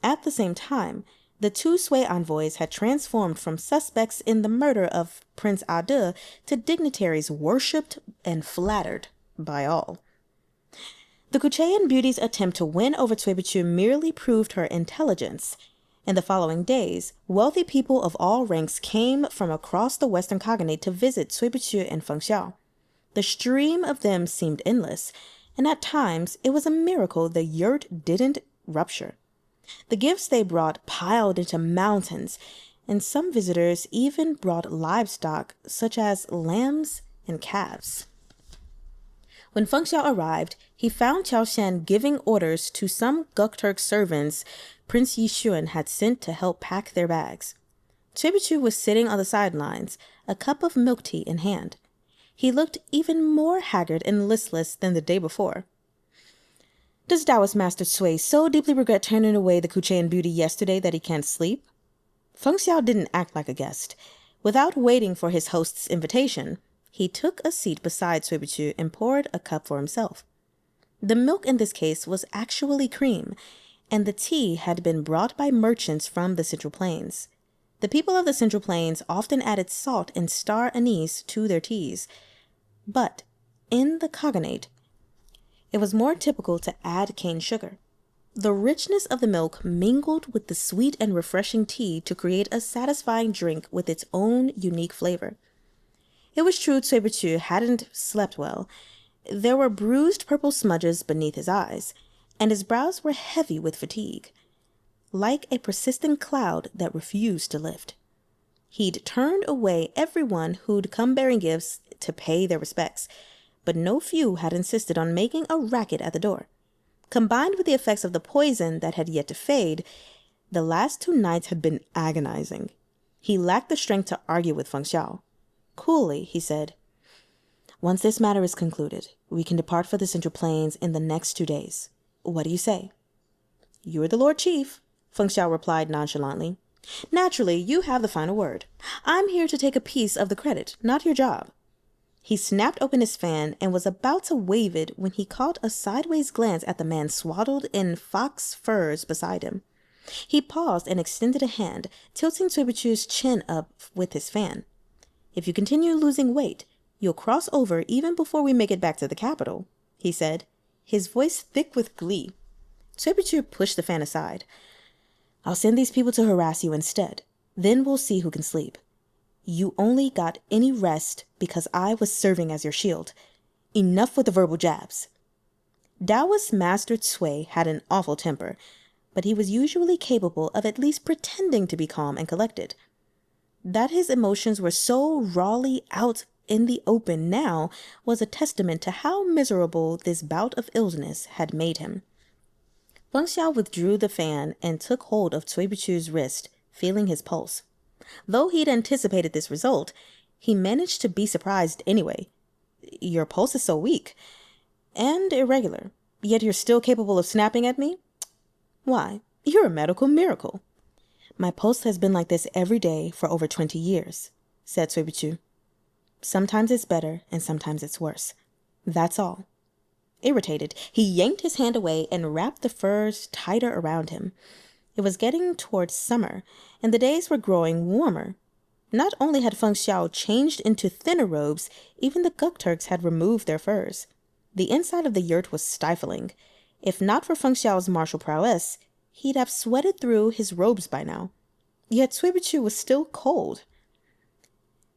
At the same time, the two Sui envoys had transformed from suspects in the murder of Prince Ade to dignitaries worshipped and flattered by all. The Kuchean beauty's attempt to win over Cui Buqu merely proved her intelligence. In the following days, wealthy people of all ranks came from across the Western Khaganate to visit Cui Buqu and Feng Xiao. The stream of them seemed endless, and at times it was a miracle the yurt didn't rupture. The gifts they brought piled into mountains, and some visitors even brought livestock such as lambs and calves. When Feng Xiao arrived, he found Xiao Xian giving orders to some Gokturk servants Prince Yixuan had sent to help pack their bags. Cui Buqu was sitting on the sidelines, a cup of milk tea in hand. He looked even more haggard and listless than the day before. "Does Taoist Master Cui so deeply regret turning away the Kuchean beauty yesterday that he can't sleep?" Feng Xiao didn't act like a guest. Without waiting for his host's invitation, he took a seat beside Cui Buqu and poured a cup for himself. The milk in this case was actually cream, and the tea had been brought by merchants from the Central Plains. The people of the Central Plains often added salt and star anise to their teas, but in the Khaganate, it was more typical to add cane sugar. The richness of the milk mingled with the sweet and refreshing tea to create a satisfying drink with its own unique flavor. It was true Cui Buqu hadn't slept well. There were bruised purple smudges beneath his eyes, and his brows were heavy with fatigue, like a persistent cloud that refused to lift. He'd turned away everyone who'd come bearing gifts to pay their respects, but no few had insisted on making a racket at the door. Combined with the effects of the poison that had yet to fade, the last 2 nights had been agonizing. He lacked the strength to argue with Feng Xiao. Coolly, he said, "Once this matter is concluded, we can depart for the Central Plains in the next 2 days. What do you say?" "You're the Lord Chief," Feng Xiao replied nonchalantly. "Naturally, you have the final word. I'm here to take a piece of the credit, not your job." He snapped open his fan and was about to wave it when he caught a sideways glance at the man swaddled in fox furs beside him. He paused and extended a hand, tilting Cui Buqu's chin up with his fan. "If you continue losing weight, you'll cross over even before we make it back to the capital," he said, his voice thick with glee. Cui Buqu pushed the fan aside. "I'll send these people to harass you instead. Then we'll see who can sleep. You only got any rest because I was serving as your shield. Enough with the verbal jabs." Taoist Master Cui had an awful temper, but he was usually capable of at least pretending to be calm and collected. That his emotions were so rawly out in the open now was a testament to how miserable this bout of illness had made him. Feng Xiao withdrew the fan and took hold of Cui Buqu's wrist, feeling his pulse. Though he'd anticipated this result, he managed to be surprised anyway. "Your pulse is so weak and irregular, yet you're still capable of snapping at me? Why, you're a medical miracle." "My pulse has been like this every day for over 20 years, said Cui Buqu. "Sometimes it's better and sometimes it's worse. That's all." Irritated, he yanked his hand away and wrapped the furs tighter around him. It was getting towards summer, and the days were growing warmer. Not only had Feng Xiao changed into thinner robes, even the Gukturks had removed their furs. The inside of the yurt was stifling. If not for Feng Xiao's martial prowess, he'd have sweated through his robes by now. Yet Cui Buqu was still cold.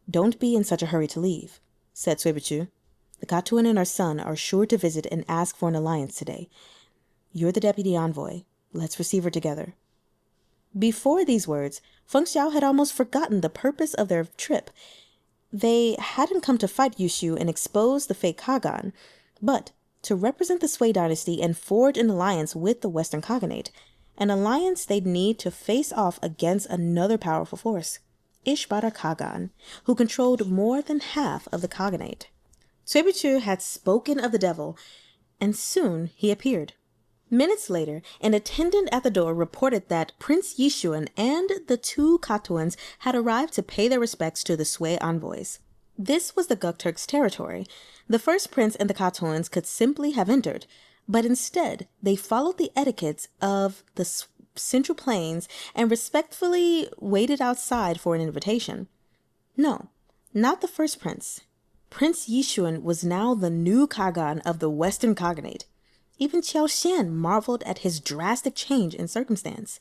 "Don't be in such a hurry to leave," said Cui Buqu. "The Katuan and our son are sure to visit and ask for an alliance today. You're the deputy envoy. Let's receive her together." Before these words, Feng Xiao had almost forgotten the purpose of their trip. They hadn't come to fight Yushu and expose the fake Kagan, but to represent the Sui dynasty and forge an alliance with the Western Khaganate, an alliance they'd need to face off against another powerful force, Ishbara Kagan, who controlled more than half of the Khaganate. Cui Buqu had spoken of the devil, and soon he appeared. Minutes later, an attendant at the door reported that Prince Yishuan and the 2 Katuans had arrived to pay their respects to the Sui envoys. This was the Gukturks' territory. The first prince and the Katuans could simply have entered, but instead they followed the etiquettes of the Central Plains and respectfully waited outside for an invitation. No, not the first prince. Prince Yishuan was now the new Kagan of the Western Khaganate. Even Xiao Xian marveled at his drastic change in circumstance.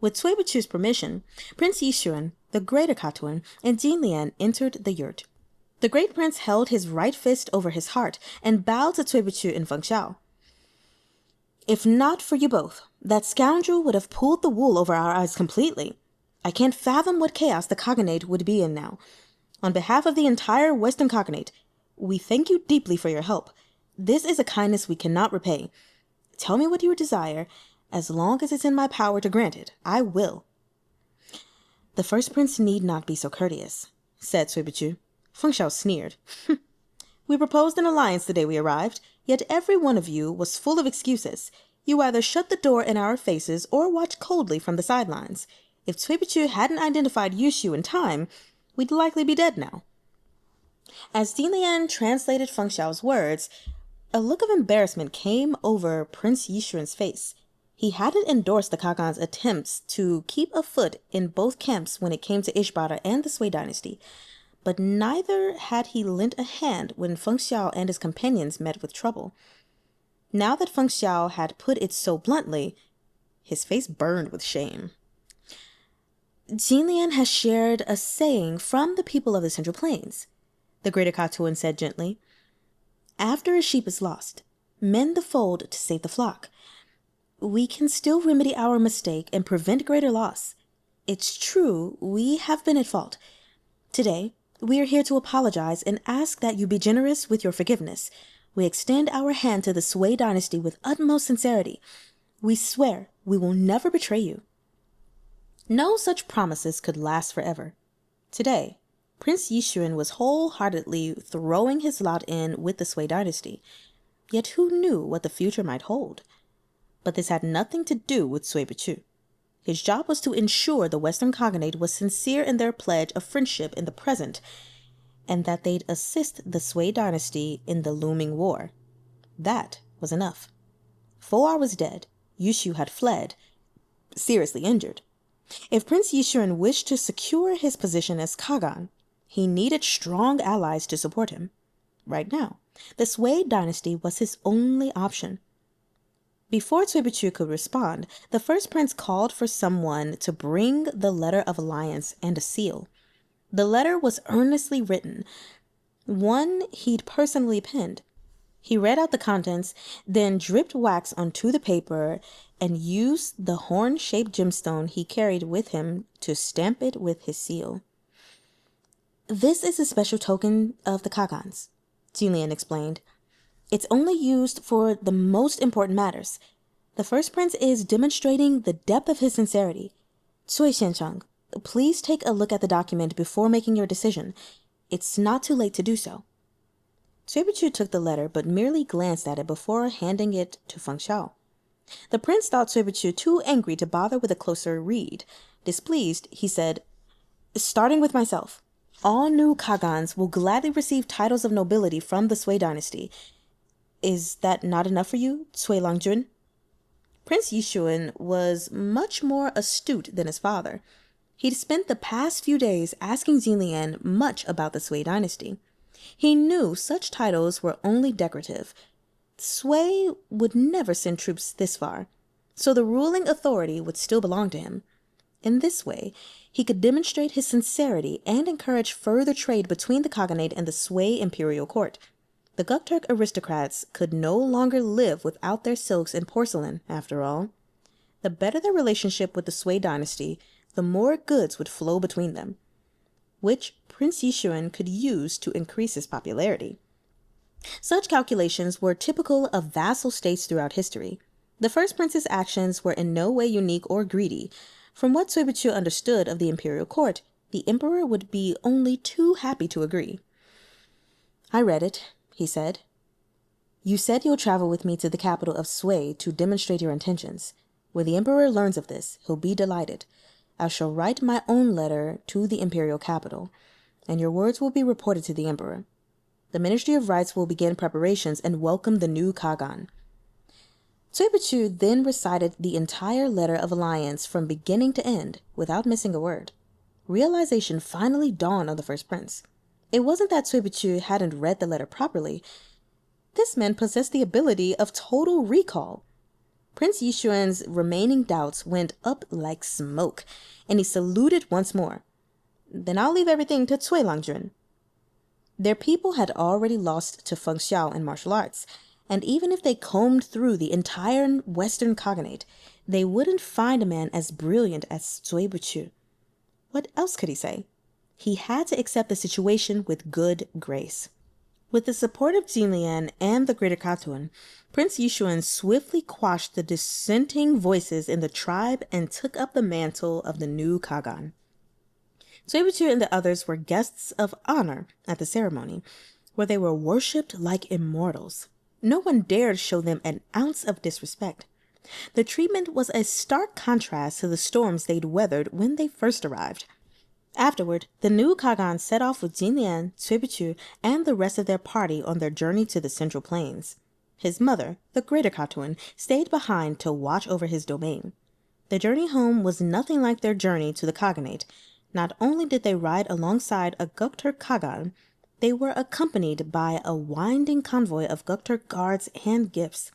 With Cui Buqu's permission, Prince Yishuan, the greater Katuan, and Jin Lian entered the yurt. The great prince held his right fist over his heart and bowed to Cui Buqu and Feng Xiao. "If not for you both, that scoundrel would have pulled the wool over our eyes completely. I can't fathom what chaos the Khaganate would be in now. On behalf of the entire Western Khaganate, we thank you deeply for your help. This is a kindness we cannot repay. Tell me what you desire. As long as it's in my power to grant it, I will." "The first prince need not be so courteous," said Cui Buqu. Feng Xiao sneered. "We proposed an alliance the day we arrived, yet every one of you was full of excuses. You either shut the door in our faces or watched coldly from the sidelines. If Cui Buqu hadn't identified Yushu in time, we'd likely be dead now." As Jin Lian translated Feng Xiao's words, a look of embarrassment came over Prince Yishuan's face. He hadn't endorsed the Kagan's attempts to keep a foot in both camps when it came to Ishbara and the Sui dynasty, but neither had he lent a hand when Feng Xiao and his companions met with trouble. Now that Feng Xiao had put it so bluntly, his face burned with shame. Jinlian has shared a saying from the people of the Central Plains, the greater Katuan said gently. After a sheep is lost, mend the fold to save the flock. We can still remedy our mistake and prevent greater loss. It's true, we have been at fault. Today, we are here to apologize and ask that you be generous with your forgiveness. We extend our hand to the Sui dynasty with utmost sincerity. We swear we will never betray you. No such promises could last forever. Today, Prince Yixuan was wholeheartedly throwing his lot in with the Sui dynasty. Yet who knew what the future might hold? But this had nothing to do with Cui Buqu. His job was to ensure the Western Cognate was sincere in their pledge of friendship in the present, and that they'd assist the Sui dynasty in the looming war. That was enough. Four was dead. Yushu had fled, seriously injured. If Prince Yixuan wished to secure his position as Kagan, he needed strong allies to support him. Right now, the Sui dynasty was his only option. Before Cui Buqu could respond, the first prince called for someone to bring the letter of alliance and a seal. The letter was earnestly written, one he'd personally penned. He read out the contents, then dripped wax onto the paper and used the horn-shaped gemstone he carried with him to stamp it with his seal. This is a special token of the Kagans, Jinlian explained. It's only used for the most important matters. The first prince is demonstrating the depth of his sincerity. Cui Xiancheng, please take a look at the document before making your decision. It's not too late to do so. Cui Buqu took the letter but merely glanced at it before handing it to Feng Xiao. The prince thought Cui Buqu too angry to bother with a closer read. Displeased, he said, starting with myself, all new Kagans will gladly receive titles of nobility from the Sui dynasty. Is that not enough for you, Cui Langjun? Prince Yixuan was much more astute than his father. He'd spent the past few days asking Jinlian much about the Sui dynasty. He knew such titles were only decorative. Sui would never send troops this far, so the ruling authority would still belong to him. In this way, he could demonstrate his sincerity and encourage further trade between the Khaganate and the Sui imperial court. The Gokturk aristocrats could no longer live without their silks and porcelain, after all. The better their relationship with the Sui dynasty, the more goods would flow between them, which Prince Yixuan could use to increase his popularity. Such calculations were typical of vassal states throughout history. The first prince's actions were in no way unique or greedy. From what Cui Buqu understood of the imperial court, the emperor would be only too happy to agree. I read it, he said. You said you'll travel with me to the capital of Sui to demonstrate your intentions. When the emperor learns of this, he'll be delighted. I shall write my own letter to the imperial capital, and your words will be reported to the emperor. The Ministry of Rites will begin preparations and welcome the new Kagan. Cui Buqu then recited the entire letter of alliance from beginning to end, without missing a word. Realization finally dawned on the first prince. It wasn't that Cui Buqu hadn't read the letter properly. This man possessed the ability of total recall. Prince Yixuan's remaining doubts went up like smoke, and he saluted once more. Then I'll leave everything to Cui Langjun. Their people had already lost to Feng Xiao in martial arts, and even if they combed through the entire Western Cognate, they wouldn't find a man as brilliant as Cui Buqu. What else could he say? He had to accept the situation with good grace. With the support of Jinlian and the Greater Katuan, Prince Yixuan swiftly quashed the dissenting voices in the tribe and took up the mantle of the new Kagan. Cui Buqu and the others were guests of honor at the ceremony, where they were worshipped like immortals. No one dared show them an ounce of disrespect. The treatment was a stark contrast to the storms they'd weathered when they first arrived. Afterward, the new Kagan set off with Jinlian, Cui Buqu, and the rest of their party on their journey to the Central Plains. His mother, the Greater Katuan, stayed behind to watch over his domain. The journey home was nothing like their journey to the Khaganate. Not only did they ride alongside a Gokturk Kagan, they were accompanied by a winding convoy of Gokturk guards and gifts.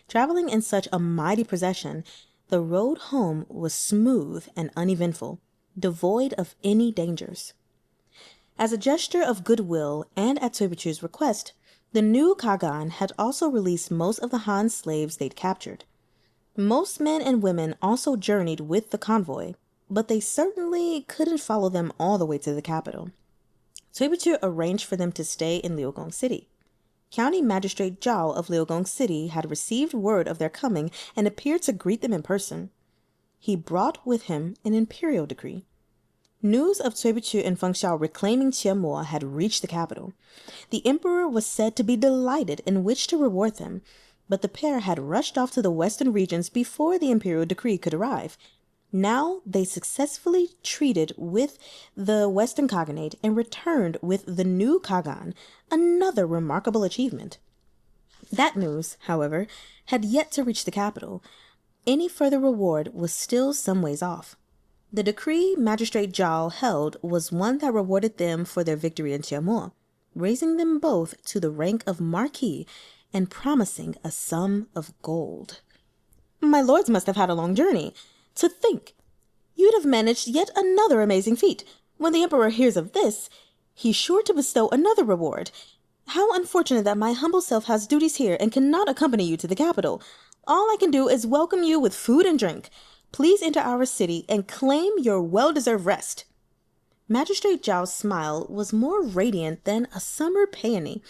Traveling in such a mighty procession, the road home was smooth and uneventful, devoid of any dangers. As a gesture of goodwill and at Cui Buqu's request, the new Kagan had also released most of the Han slaves they'd captured. Most men and women also journeyed with the convoy, but they certainly couldn't follow them all the way to the capital. Cui Buqu arranged for them to stay in Liugong City. County Magistrate Zhao of Liugong City had received word of their coming and appeared to greet them in person. He brought with him an imperial decree. News of Cui Buqu and Feng Xiao reclaiming Me.Mimo had reached the capital. The emperor was said to be delighted in which to reward them, but the pair had rushed off to the western regions before the imperial decree could arrive. Now they successfully treated with the Western Khaganate and returned with the new Kagan, another remarkable achievement. That news, however, had yet to reach the capital. Any further reward was still some ways off. The decree Magistrate Zhao held was one that rewarded them for their victory in Tiamoor, raising them both to the rank of Marquis and promising a sum of gold. My lords must have had a long journey. To think, you'd have managed yet another amazing feat. When the emperor hears of this, he's sure to bestow another reward. How unfortunate that my humble self has duties here and cannot accompany you to the capital. All I can do is welcome you with food and drink. Please enter our city and claim your well-deserved rest. Magistrate Zhao's smile was more radiant than a summer peony.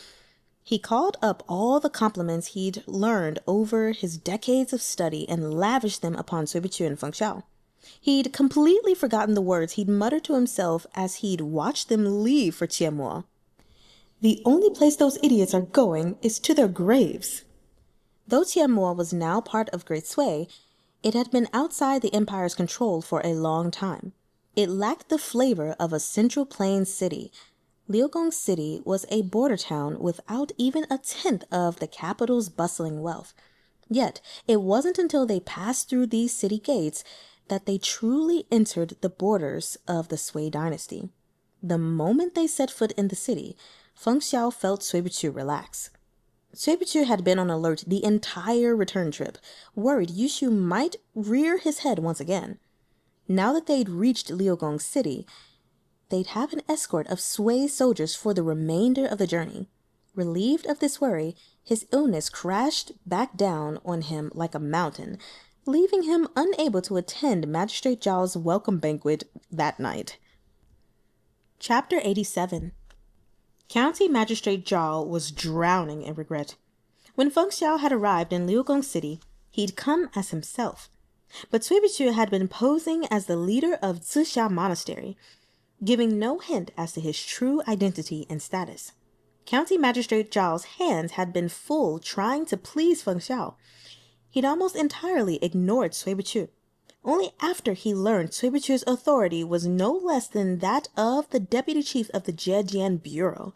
He called up all the compliments he'd learned over his decades of study and lavished them upon Cui Buqu and Feng Xiao. He'd completely forgotten the words he'd muttered to himself as he'd watched them leave for Tiamoor. The only place those idiots are going is to their graves. Though Tiamoor was now part of Great Sui, it had been outside the empire's control for a long time. It lacked the flavor of a Central Plains city. Liugong City was a border town without even a tenth of the capital's bustling wealth. Yet it wasn't until they passed through these city gates that they truly entered the borders of the Sui dynasty. The moment they set foot in the city, Feng Xiao felt Cui Buqu relax. Cui Buqu had been on alert the entire return trip, worried Yushu might rear his head once again. Now that they'd reached Liugong City, they'd have an escort of Sui soldiers for the remainder of the journey. Relieved of this worry, his illness crashed back down on him like a mountain, leaving him unable to attend Magistrate Zhao's welcome banquet that night. Chapter 87. County Magistrate Zhao was drowning in regret. When Feng Xiao had arrived in Liugong City, he'd come as himself. But Cui Buqu had been posing as the leader of Zixia Monastery, giving no hint as to his true identity and status. County Magistrate Zhao's hands had been full trying to please Feng Xiao. He'd almost entirely ignored Cui Buqu. Only after he learned Cui Buqu's authority was no less than that of the deputy chief of the Zhejian Bureau.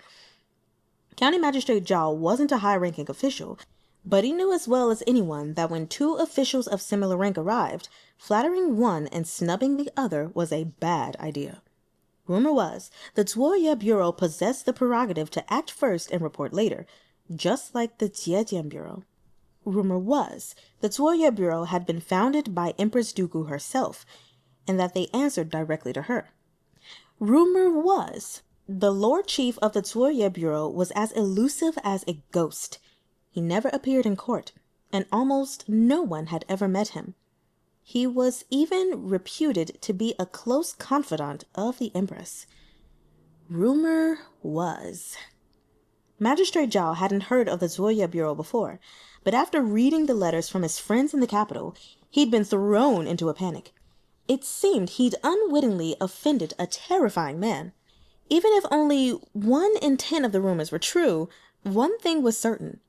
County Magistrate Zhao wasn't a high-ranking official, but he knew as well as anyone that when two officials of similar rank arrived, flattering one and snubbing the other was a bad idea. Rumor was the Zuoye Bureau possessed the prerogative to act first and report later, just like the Zhejian Bureau. Rumor was the Zuoye Bureau had been founded by Empress Dugu herself, and that they answered directly to her. Rumor was the Lord Chief of the Zuoye Bureau was as elusive as a ghost. He never appeared in court, and almost no one had ever met him. He was even reputed to be a close confidant of the Empress. Rumor was. Magistrate Zhao hadn't heard of the Zuoye Bureau before, but after reading the letters from his friends in the capital, he'd been thrown into a panic. It seemed he'd unwittingly offended a terrifying man. Even if only 1 in 10 of the rumors were true, one thing was certain.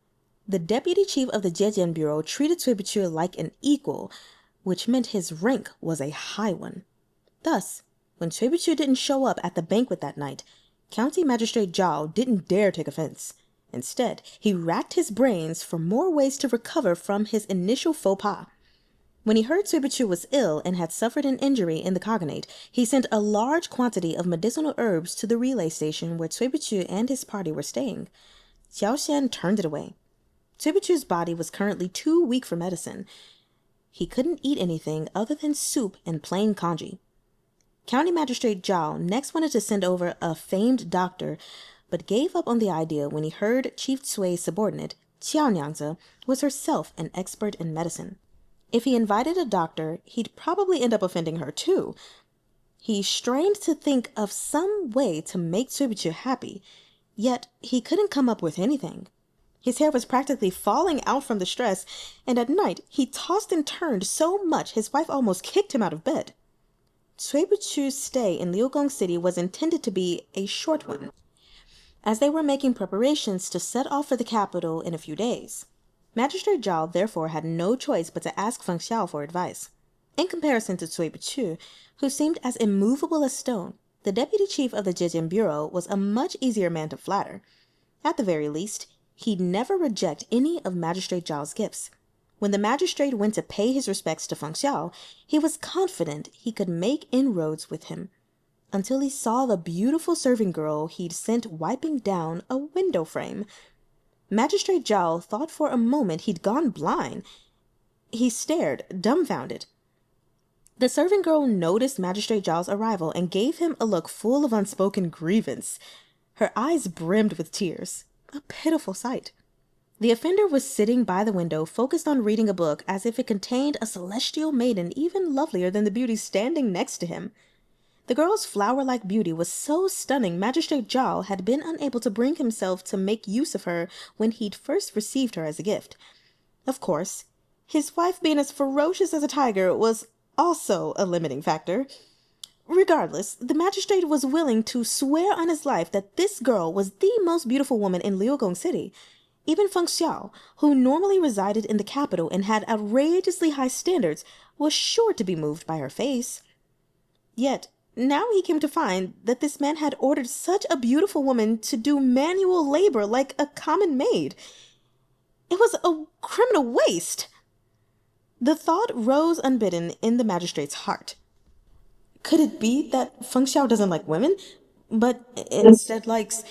The deputy chief of the Zhejian Bureau treated Cui Buqu like an equal, which meant his rank was a high one. Thus, when Cui Buqu didn't show up at the banquet that night, County Magistrate Zhao didn't dare take offense. Instead, he racked his brains for more ways to recover from his initial faux pas. When he heard Cui Buqu was ill and had suffered an injury in the Khaganate, he sent a large quantity of medicinal herbs to the relay station where Cui Buqu and his party were staying. Xiao turned it away. Cui Buqu's body was currently too weak for medicine. He couldn't eat anything other than soup and plain congee. County Magistrate Xiao next wanted to send over a famed doctor, but gave up on the idea when he heard Chief Cui's subordinate, Xiao, was herself an expert in medicine. If he invited a doctor, he'd probably end up offending her too. He strained to think of some way to make Cui Buqu happy, yet he couldn't come up with anything. His hair was practically falling out from the stress, and at night he tossed and turned so much his wife almost kicked him out of bed. Cui Buqu's stay in Liugong City was intended to be a short one, as they were making preparations to set off for the capital in a few days. Magistrate Zhao therefore had no choice but to ask Feng Xiao for advice. In comparison to Cui Buqu, who seemed as immovable as stone, the deputy chief of the Zhejiang Bureau was a much easier man to flatter. At the very least, he'd never reject any of Magistrate Zhao's gifts. When the magistrate went to pay his respects to Feng Xiao, he was confident he could make inroads with him, until he saw the beautiful serving girl he'd sent wiping down a window frame. Magistrate Zhao thought for a moment he'd gone blind. He stared, dumbfounded. The serving girl noticed Magistrate Zhao's arrival and gave him a look full of unspoken grievance. Her eyes brimmed with tears, a pitiful sight. The offender was sitting by the window, focused on reading a book as if it contained a celestial maiden even lovelier than the beauty standing next to him. The girl's flower-like beauty was so stunning Magistrate Zhao had been unable to bring himself to make use of her when he'd first received her as a gift. Of course, his wife being as ferocious as a tiger was also a limiting factor. Regardless, the magistrate was willing to swear on his life that this girl was the most beautiful woman in Liugong City. Even Feng Xiao, who normally resided in the capital and had outrageously high standards, was sure to be moved by her face. Yet, now he came to find that this man had ordered such a beautiful woman to do manual labor like a common maid. It was a criminal waste. The thought rose unbidden in the magistrate's heart. Could it be that Feng Xiao doesn't like women, but instead likes...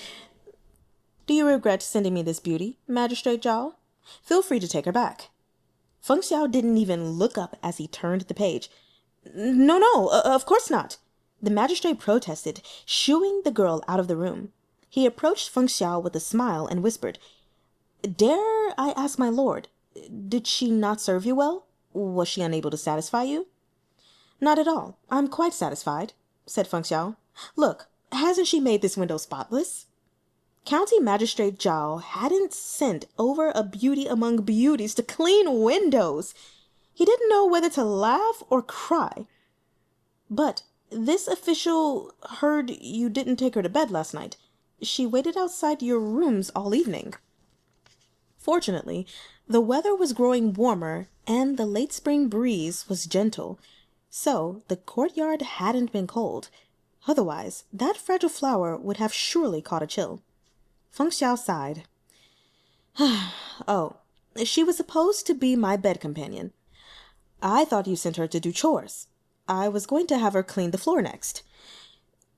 Do you regret sending me this beauty, Magistrate Zhao? Feel free to take her back. Feng Xiao didn't even look up as he turned the page. No, of course not. The magistrate protested, shooing the girl out of the room. He approached Feng Xiao with a smile and whispered, Dare I ask my lord, did she not serve you well? Was she unable to satisfy you? Not at all. I'm quite satisfied, said Feng Xiao. Look, hasn't she made this window spotless? County Magistrate Zhao hadn't sent over a beauty among beauties to clean windows. He didn't know whether to laugh or cry. But this official heard you didn't take her to bed last night. She waited outside your rooms all evening. Fortunately, the weather was growing warmer and the late spring breeze was gentle, so the courtyard hadn't been cold. Otherwise, that fragile flower would have surely caught a chill. Feng Xiao sighed. Oh, she was supposed to be my bed companion. I thought you sent her to do chores. I was going to have her clean the floor next.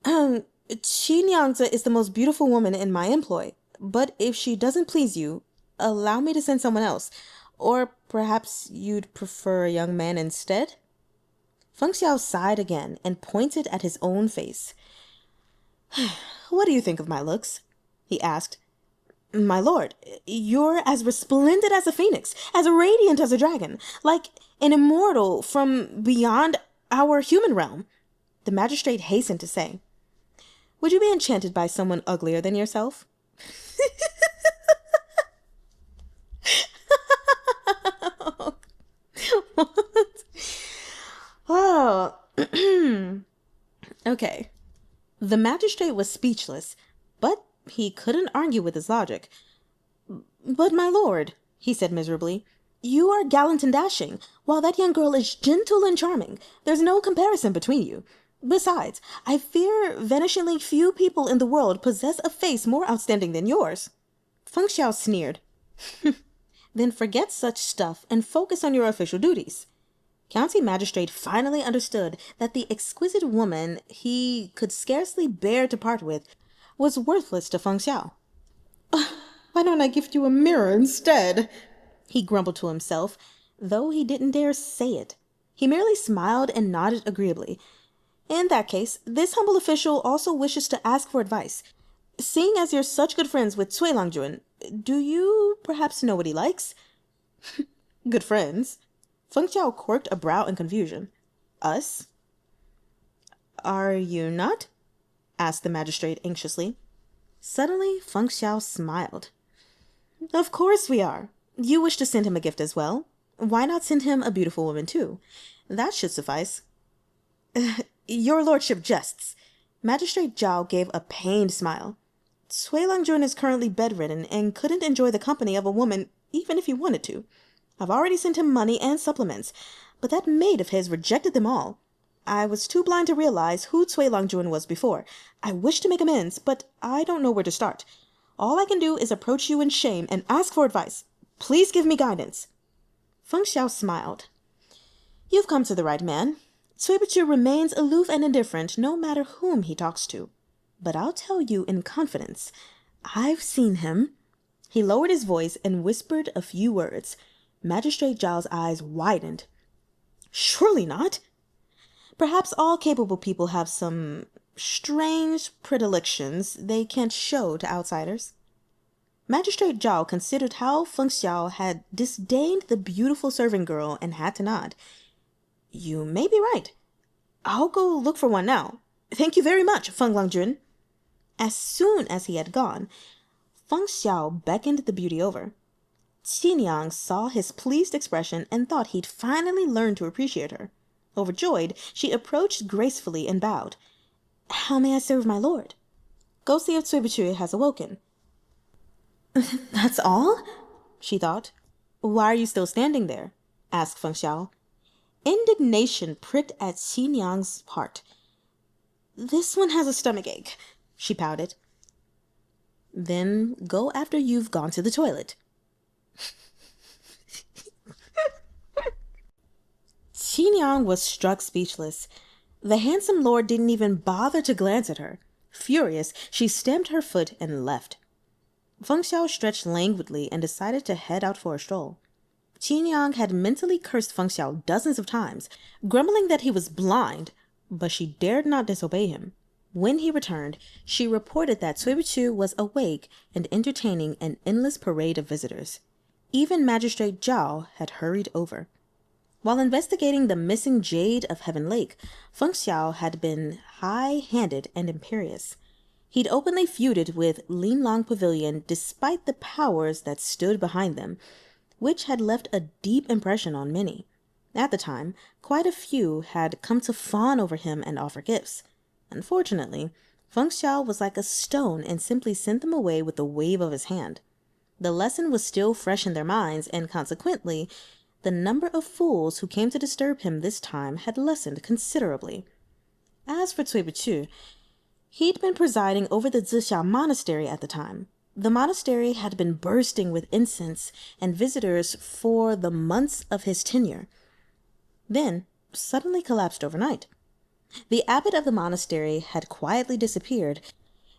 Qi Nyangzi is the most beautiful woman in my employ, but if she doesn't please you, allow me to send someone else. Or perhaps you'd prefer a young man instead? Feng Xiao sighed again and pointed at his own face. What do you think of my looks? He asked. My lord, you're as resplendent as a phoenix, as radiant as a dragon, like an immortal from beyond our human realm, the magistrate hastened to say. Would you be enchanted by someone uglier than yourself? What? Oh. Okay. The magistrate was speechless, but he couldn't argue with his logic. But my lord, he said miserably, you are gallant and dashing, while that young girl is gentle and charming. There's no comparison between you. Besides, I fear vanishingly few people in the world possess a face more outstanding than yours. Feng Xiao sneered. Then forget such stuff and focus on your official duties. County Magistrate finally understood that the exquisite woman he could scarcely bear to part with was worthless to Feng Xiao. Why don't I gift you a mirror instead? He grumbled to himself, though he didn't dare say it. He merely smiled and nodded agreeably. In that case, this humble official also wishes to ask for advice. Seeing as you're such good friends with Cui Langjun, do you perhaps know what he likes? Good friends? Feng Xiao quirked a brow in confusion. Us? Are you not? Asked the magistrate anxiously. Suddenly, Feng Xiao smiled. Of course we are. You wish to send him a gift as well. Why not send him a beautiful woman too? That should suffice. Your lordship jests. Magistrate Zhao gave a pained smile. Cui Langjun is currently bedridden and couldn't enjoy the company of a woman even if he wanted to. I've already sent him money and supplements, but that maid of his rejected them all. I was too blind to realize who Cui Langjun was before. I wish to make amends, but I don't know where to start. All I can do is approach you in shame and ask for advice. Please give me guidance. Feng Xiao smiled. You've come to the right man. Cui Buqu remains aloof and indifferent no matter whom he talks to. But I'll tell you in confidence, I've seen him. He lowered his voice and whispered a few words. Magistrate Zhao's eyes widened. Surely not. Perhaps all capable people have some strange predilections they can't show to outsiders. Magistrate Zhao considered how Feng Xiao had disdained the beautiful serving girl and had to nod. You may be right. I'll go look for one now. Thank you very much, Feng Langjun. As soon as he had gone, Feng Xiao beckoned the beauty over. Xinjiang saw his pleased expression and thought he'd finally learned to appreciate her. Overjoyed, she approached gracefully and bowed. How may I serve my lord? Go see if Cui Buqu has awoken. That's all? She thought. Why are you still standing there? Asked Feng Xiao. Indignation pricked at Xinjiang's heart. This one has a stomachache, she pouted. Then go after you've gone to the toilet. Xinjiang was struck speechless. The handsome lord didn't even bother to glance at her. Furious, she stamped her foot and left. Feng Xiao stretched languidly and decided to head out for a stroll. Xinjiang had mentally cursed Feng Xiao dozens of times, grumbling that he was blind, but she dared not disobey him. When he returned, she reported that Cui Buqu was awake and entertaining an endless parade of visitors. Even Magistrate Zhao had hurried over. While investigating the missing jade of Heaven Lake, Feng Xiao had been high-handed and imperious. He'd openly feuded with Lin Long Pavilion despite the powers that stood behind them, which had left a deep impression on many. At the time, quite a few had come to fawn over him and offer gifts. Unfortunately, Feng Xiao was like a stone and simply sent them away with a wave of his hand. The lesson was still fresh in their minds, and consequently, the number of fools who came to disturb him this time had lessened considerably. As for Cui Buqu, he'd been presiding over the Zixiao monastery at the time. The monastery had been bursting with incense and visitors for the months of his tenure, then suddenly collapsed overnight. The abbot of the monastery had quietly disappeared,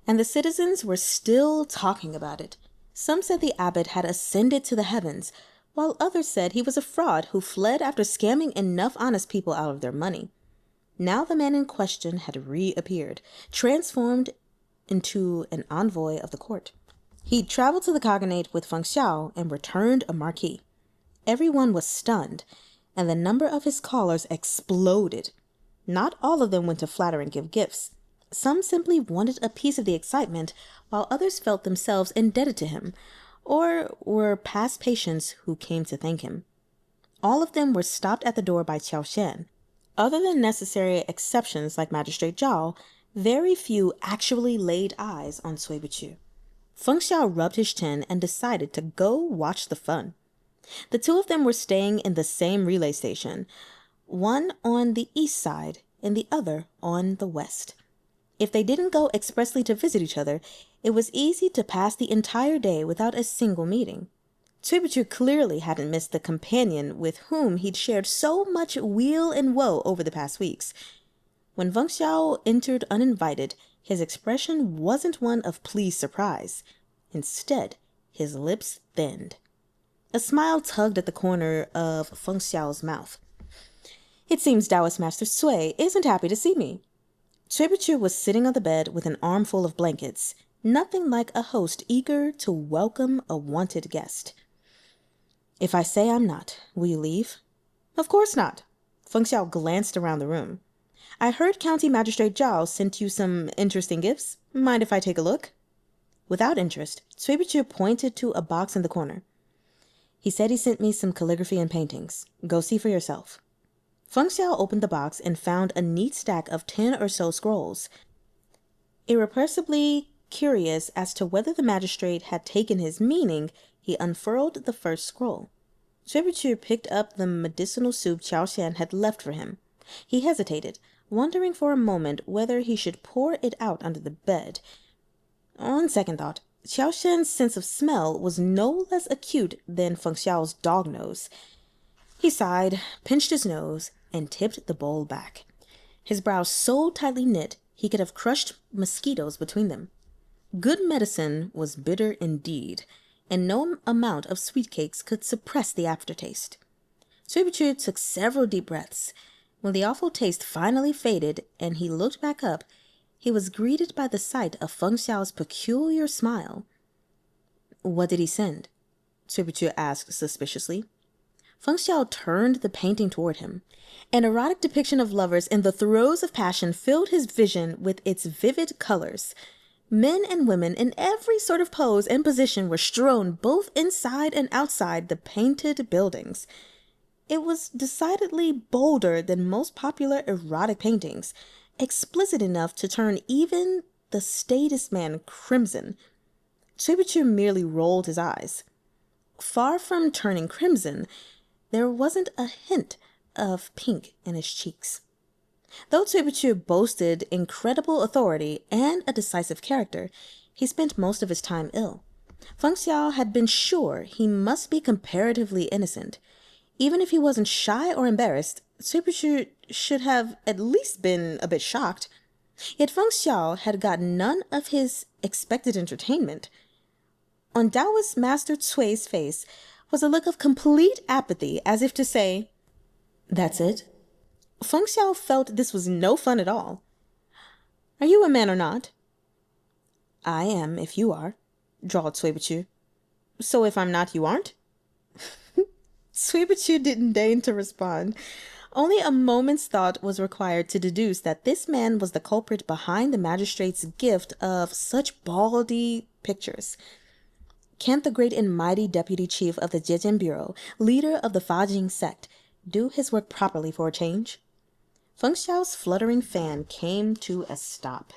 and the citizens were still talking about it. Some said the abbot had ascended to the heavens, while others said he was a fraud who fled after scamming enough honest people out of their money. Now the man in question had reappeared, transformed into an envoy of the court. He'd traveled to the Khaganate with Feng Xiao and returned a marquis. Everyone was stunned, and the number of his callers exploded. Not all of them went to flatter and give gifts. Some simply wanted a piece of the excitement, while others felt themselves indebted to him, or were past patients who came to thank him. All of them were stopped at the door by Qiao Shan. Other than necessary exceptions like Magistrate Zhao, very few actually laid eyes on Cui Buqu. Feng Xiao rubbed his chin and decided to go watch the fun. The two of them were staying in the same relay station, one on the east side and the other on the west. If they didn't go expressly to visit each other, it was easy to pass the entire day without a single meeting. Cui Buqu clearly hadn't missed the companion with whom he'd shared so much weal and woe over the past weeks. When Feng Xiao entered uninvited, his expression wasn't one of pleased surprise. Instead, His lips thinned. A smile tugged at the corner of Feng Xiao's mouth. It seems Taoist Master Cui isn't happy to see me. Cui Buqu was sitting on the bed with an armful of blankets, nothing like a host eager to welcome a wanted guest. If I say I'm not, will you leave? Of course not. Feng Xiao glanced around the room. I heard County Magistrate Zhao sent you some interesting gifts. Mind if I take a look? Without interest, Cui Buqu pointed to a box in the corner. He said he sent me some calligraphy and paintings. Go see for yourself. Feng Xiao opened the box and found a neat stack of 10 or so scrolls. Irrepressibly curious as to whether the magistrate had taken his meaning, he unfurled the first scroll. Cui Buqu picked up the medicinal soup Xiao Xian had left for him. He hesitated, wondering for a moment whether he should pour it out under the bed. On second thought, Xiao Xian's sense of smell was no less acute than Feng Xiao's dog nose. He sighed, pinched his nose, and tipped the bowl back. His brows so tightly knit he could have crushed mosquitoes between them. Good medicine was bitter indeed, and no amount of sweet cakes could suppress the aftertaste. Cui Buqu took several deep breaths. When the awful taste finally faded and he looked back up, he was greeted by the sight of Feng Xiao's peculiar smile. What did he send? Cui Buqu asked suspiciously. Feng Xiao turned the painting toward him. An erotic depiction of lovers in the throes of passion filled his vision with its vivid colors. Men and women in every sort of pose and position were strewn both inside and outside the painted buildings. It was decidedly bolder than most popular erotic paintings, explicit enough to turn even the staidest man crimson. Cui Buqu merely rolled his eyes. Far from turning crimson, there wasn't a hint of pink in his cheeks. Though Cui Buqu boasted incredible authority and a decisive character, he spent most of his time ill. Feng Xiao had been sure he must be comparatively innocent. Even if he wasn't shy or embarrassed, Cui Buqu should have at least been a bit shocked. Yet Feng Xiao had got none of his expected entertainment. On Taoist Master Cui's face was a look of complete apathy, as if to say, "That's it?" Feng Xiao felt this was no fun at all. "Are you a man or not?" "I am, if you are," drawled Cui Buqu. "So if I'm not, you aren't?" Cui Buqu didn't deign to respond. Only a moment's thought was required to deduce that this man was the culprit behind the magistrate's gift of such baldy pictures. Can't the great and mighty deputy chief of the Jiejian Bureau, leader of the Fajing sect, do his work properly for a change? Feng Xiao's fluttering fan came to a stop.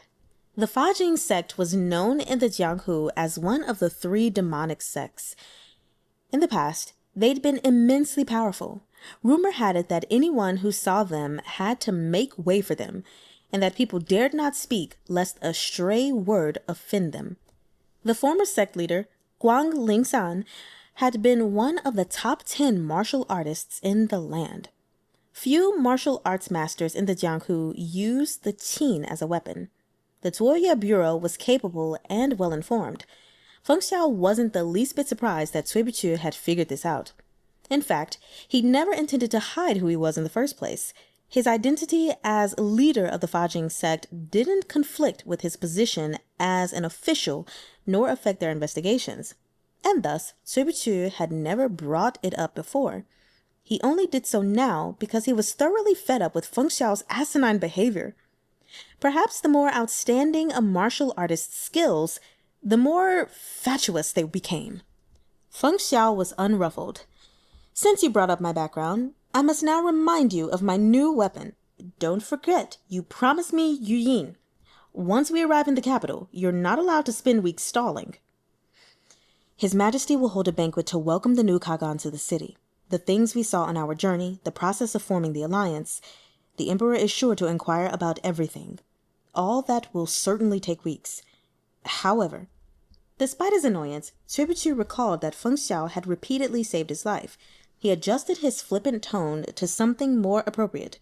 The Fajing sect was known in the Jianghu as one of the 3 demonic sects. In the past, they'd been immensely powerful. Rumor had it that anyone who saw them had to make way for them, and that people dared not speak lest a stray word offend them. The former sect leader, Guang Lingsan, had been one of the top 10 martial artists in the land. Few martial arts masters in the Jianghu used the qin as a weapon. The Zuoya Bureau was capable and well-informed. Feng Xiao wasn't the least bit surprised that Cui Buqu had figured this out. In fact, he never intended to hide who he was in the first place. His identity as leader of the Fajing sect didn't conflict with his position as an official nor affect their investigations. And thus, Cui Buqu had never brought it up before. He only did so now because he was thoroughly fed up with Feng Xiao's asinine behavior. Perhaps the more outstanding a martial artist's skills, the more fatuous they became. Feng Xiao was unruffled. "Since you brought up my background, I must now remind you of my new weapon. Don't forget, you promised me Yu Yin. Once we arrive in the capital, you're not allowed to spend weeks stalling." "His Majesty will hold a banquet to welcome the new Kagan to the city. The things we saw on our journey, the process of forming the alliance. The Emperor is sure to inquire about everything. All that will certainly take weeks. However," despite his annoyance, Cui Buqu recalled that Feng Xiao had repeatedly saved his life. He adjusted his flippant tone to something more appropriate.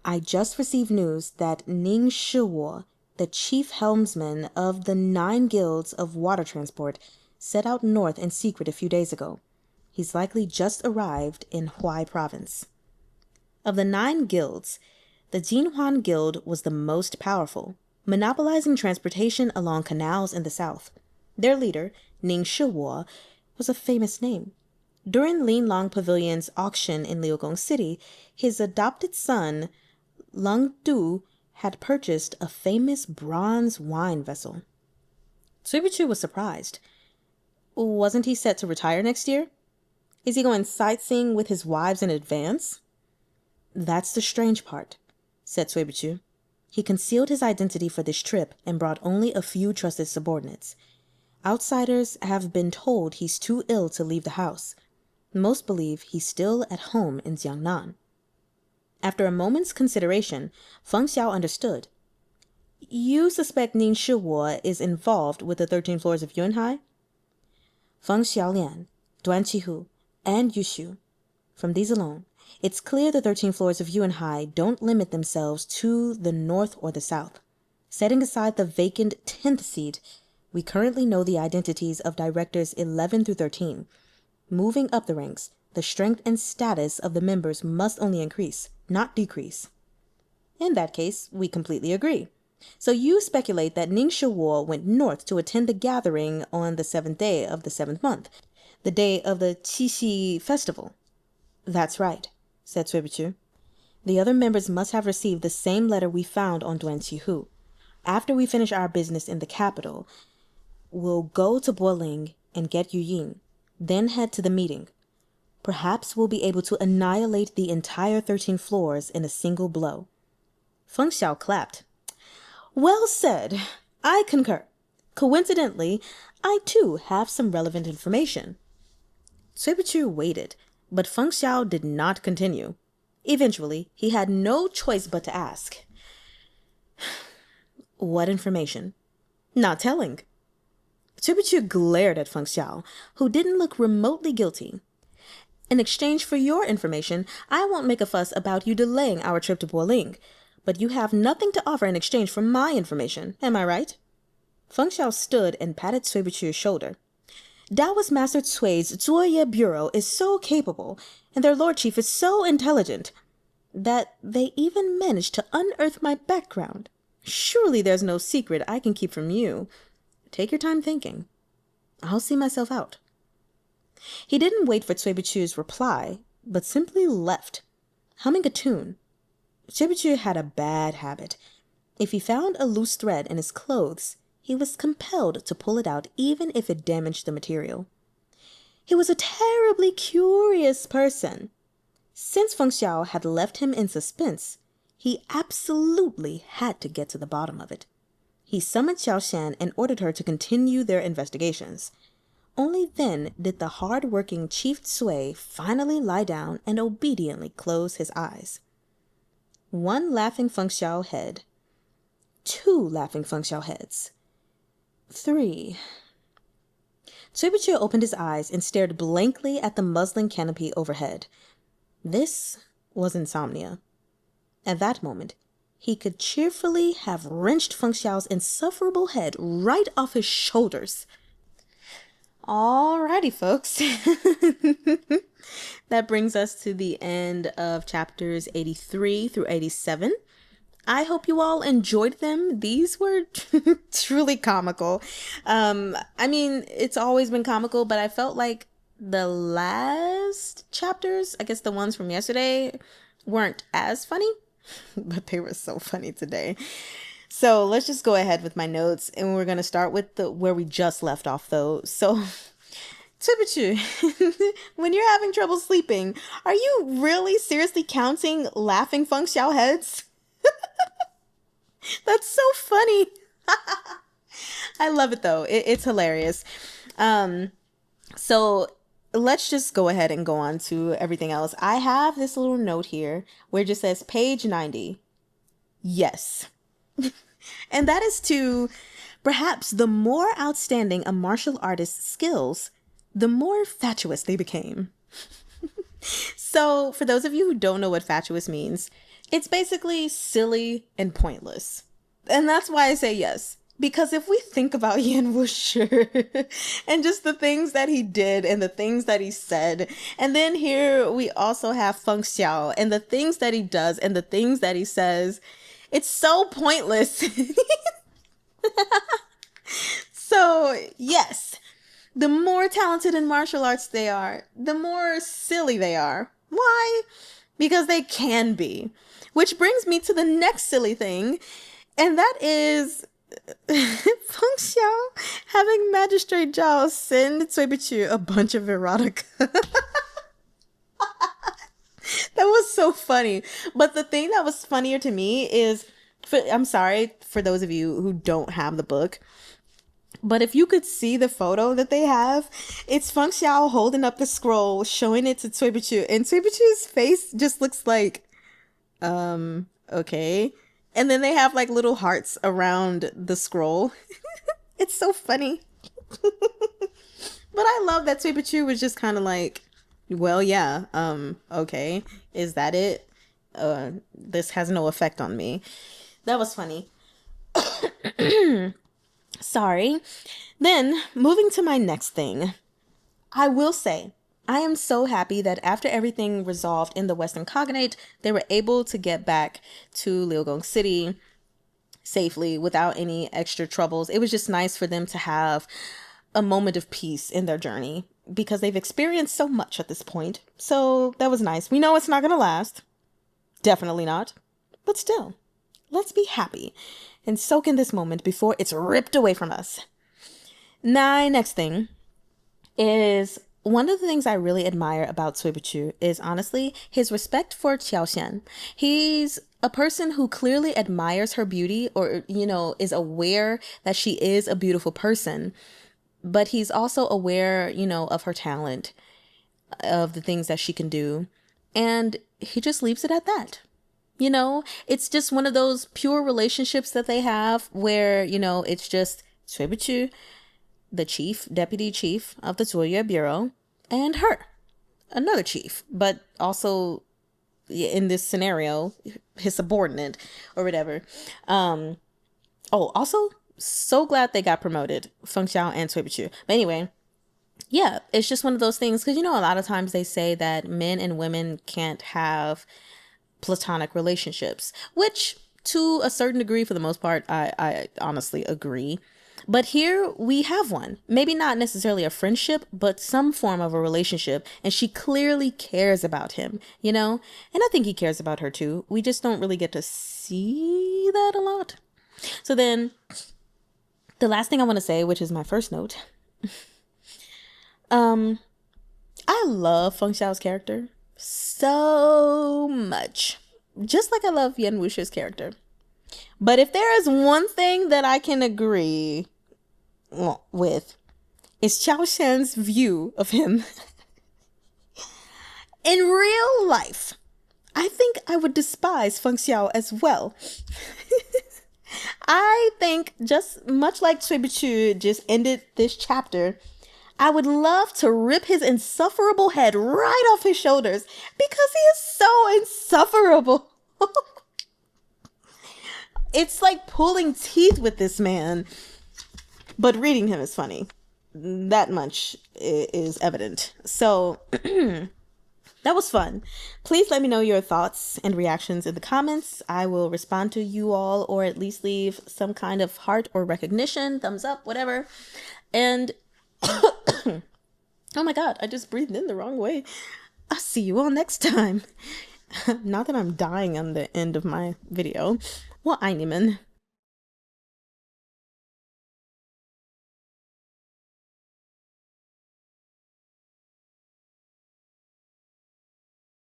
"I just received news that Ning Shiwo, the chief helmsman of the 9 guilds of water transport, set out north in secret a few days ago. He's likely just arrived in Huai province. Of the 9 guilds, the Jinhuan Guild was the most powerful, monopolizing transportation along canals in the south. Their leader, Meng Xi Shi, was a famous name. During Lin Long Pavilion's auction in Liugong City, his adopted son, Leng Du, had purchased a famous bronze wine vessel. Cui Buqu was surprised. Wasn't he set to retire next year? Is he going sightseeing with his wives in advance? That's the strange part, said Cui Buqu. He concealed his identity for this trip and brought only a few trusted subordinates. Outsiders have been told he's too ill to leave the house. Most believe he's still at home in Jiangnan. After a moment's consideration, Feng Xiao understood. You suspect Meng Xi Shi is involved with the 13 floors of Yunhai? Feng Xiaolian, Duan Qihu, and Yushu. From these alone, it's clear the 13 floors of Yunhai don't limit themselves to the north or the south. Setting aside the vacant 10th seat, we currently know the identities of directors 11 through 13. Moving up the ranks, the strength and status of the members must only increase, not decrease. In that case, we completely agree. So you speculate that Meng Xi went north to attend the gathering on the 7th day of the 7th month, the day of the Qixi festival. That's right, said Cui Buqu. The other members must have received the same letter we found on Duan Qihu. After we finish our business in the capital, we'll go to Boling and get Yu Yin, then head to the meeting. Perhaps we'll be able to annihilate the entire 13 floors in a single blow. Feng Xiao clapped. Well said. I concur. Coincidentally, I too have some relevant information. Cui Buqu waited, but Feng Xiao did not continue. Eventually, he had no choice but to ask. What information? Not telling. Cui Buqu glared at Feng Xiao, who didn't look remotely guilty. In exchange for your information, I won't make a fuss about you delaying our trip to Boling, but you have nothing to offer in exchange for my information, am I right? Feng Xiao stood and patted Cui Buqu's shoulder. Taoist Master Cui's Zuoye Bureau is so capable, and their Lord Chief is so intelligent, that they even managed to unearth my background. Surely there's no secret I can keep from you. Take your time thinking. I'll see myself out. He didn't wait for Cui Buqu's reply, but simply left, humming a tune. Cui Buqu had a bad habit. If he found a loose thread in his clothes, he was compelled to pull it out even if it damaged the material. He was a terribly curious person. Since Feng Xiao had left him in suspense, he absolutely had to get to the bottom of it. He summoned Xiao Shan and ordered her to continue their investigations. Only then did the hard-working Chief Cui finally lie down and obediently close his eyes. 1 laughing Feng Xiao head. 2 laughing Feng Xiao heads. 3. Cui Buqu opened his eyes and stared blankly at the muslin canopy overhead. This was insomnia. At that moment, he could cheerfully have wrenched Feng Xiao's insufferable head right off his shoulders. Alrighty, folks. That brings us to the end of chapters 83 through 87. I hope you all enjoyed them. These were truly comical. I mean, it's always been comical, but I felt like the last chapters, I guess the ones from yesterday, weren't as funny, but they were so funny today. So let's just go ahead with my notes, and we're going to start with where we just left off, though. So, Cui Buqu, when you're having trouble sleeping, are you really seriously counting laughing Feng Xiao heads? That's so funny. I love it, though. It's hilarious. So let's just go ahead and go on to everything else. I have this little note here where it just says page 90. Yes. And that is to perhaps the more outstanding a martial artist's skills, the more fatuous they became. So for those of you who don't know what fatuous means, it's basically silly and pointless. And that's why I say yes. Because if we think about Yan Wushi and just the things that he did and the things that he said, and then here we also have Feng Xiao and the things that he does and the things that he says, it's so pointless. So, yes, the more talented in martial arts they are, the more silly they are. Why? Because they can be. Which brings me to the next silly thing, and that is Feng Xiao having Magistrate Zhao send Cui Buqu a bunch of erotica. That was so funny. But the thing that was funnier to me is, I'm sorry for those of you who don't have the book, but if you could see the photo that they have, it's Feng Xiao holding up the scroll, showing it to Cui Buqu, and Cui Buqu's face just looks like, okay. And then they have like little hearts around the scroll. It's so funny. But I love that Cui Buqu was just kind of like, well, yeah, okay. Is that it? This has no effect on me. That was funny. Sorry. Then, moving to my next thing. I will say, I am so happy that after everything resolved in the Western Cognate, they were able to get back to Liugong City safely without any extra troubles. It was just nice for them to have a moment of peace in their journey because they've experienced so much at this point. So that was nice. We know it's not going to last. Definitely not. But still, let's be happy and soak in this moment before it's ripped away from us. My next thing is, one of the things I really admire about Cui Buqu is honestly his respect for Xiao. He's a person who clearly admires her beauty, or, you know, is aware that she is a beautiful person, but he's also aware, you know, of her talent, of the things that she can do, and he just leaves it at that. You know, it's just one of those pure relationships that they have where, you know, it's just Cui Buqu, the deputy chief of the Zuoyue Bureau, and her, another chief, but also in this scenario, his subordinate or whatever. Also, so glad they got promoted, Feng Xiao and Cui Buqu. But anyway, yeah, it's just one of those things, because, you know, a lot of times they say that men and women can't have platonic relationships, which to a certain degree, for the most part, I honestly agree. But here we have one. Maybe not necessarily a friendship, but some form of a relationship. And she clearly cares about him, you know? And I think he cares about her too. We just don't really get to see that a lot. So then, the last thing I want to say, which is my first note. I love Feng Xiao's character so much. Just like I love Yan Wushi's character. But if there is one thing that I can agree with, is Xiao Shan's view of him. In real life, I think I would despise Feng Xiao as well. I think, just much like Cui Buqu just ended this chapter, I would love to rip his insufferable head right off his shoulders because he is so insufferable. It's like pulling teeth with this man. But reading him is funny. That much is evident. So that was fun. Please let me know your thoughts and reactions in the comments. I will respond to you all, or at least leave some kind of heart or recognition, thumbs up, whatever. And oh my god, I just breathed in the wrong way. I'll see you all next time. Not that I'm dying on the end of my video. Well, 爱你们